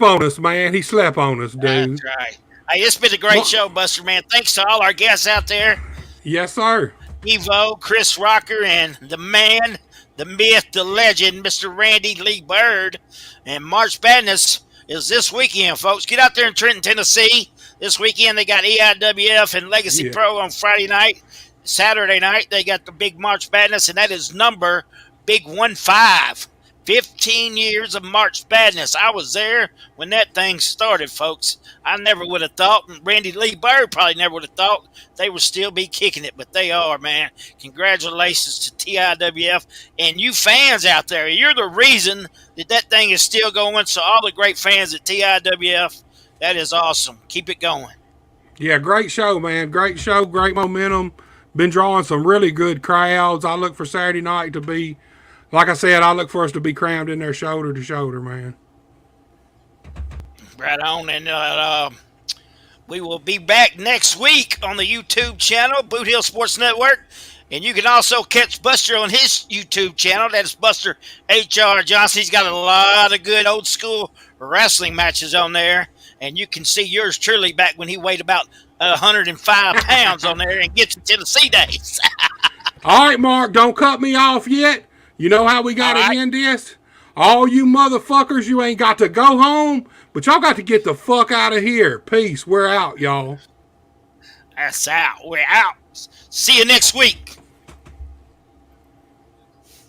on us, man. He slept on us, dude.
That's right. Hey, it's been a great show, Buster, man. Thanks to all our guests out there.
Yes, sir.
Evo, Chris Rocker, and the man, the myth, the legend, Mr. Randy Lee Bird. And March Madness is this weekend, folks. Get out there in Trenton, Tennessee. This weekend they got EIWF and Legacy Pro on Friday night. Saturday night they got the big March Madness, and that is number big 15. 15 years of March Madness. I was there when that thing started, folks. I never would have thought, and Randy Lee Bird probably never would have thought they would still be kicking it, but they are, man. Congratulations to TIWF and you fans out there. You're the reason that thing is still going, so all the great fans at TIWF, that is awesome. Keep it going.
Yeah, great show, man. Great show, great momentum. Been drawing some really good crowds. I look for Saturday night to be, like I said, I look for us to be crammed in there shoulder to shoulder, man.
Right on, and we will be back next week on the YouTube channel, Boot Hill Sports Network. And you can also catch Buster on his YouTube channel. That is Buster H.R. Johnson. He's got a lot of good old school wrestling matches on there. And you can see yours truly back when he weighed about 105 pounds on there and gets to Tennessee days.
All right, Mark, don't cut me off yet. You know how we got to end this? All you motherfuckers, you ain't got to go home, but y'all got to get the fuck out of here. Peace. We're out, y'all.
That's out. We're out. See you next week.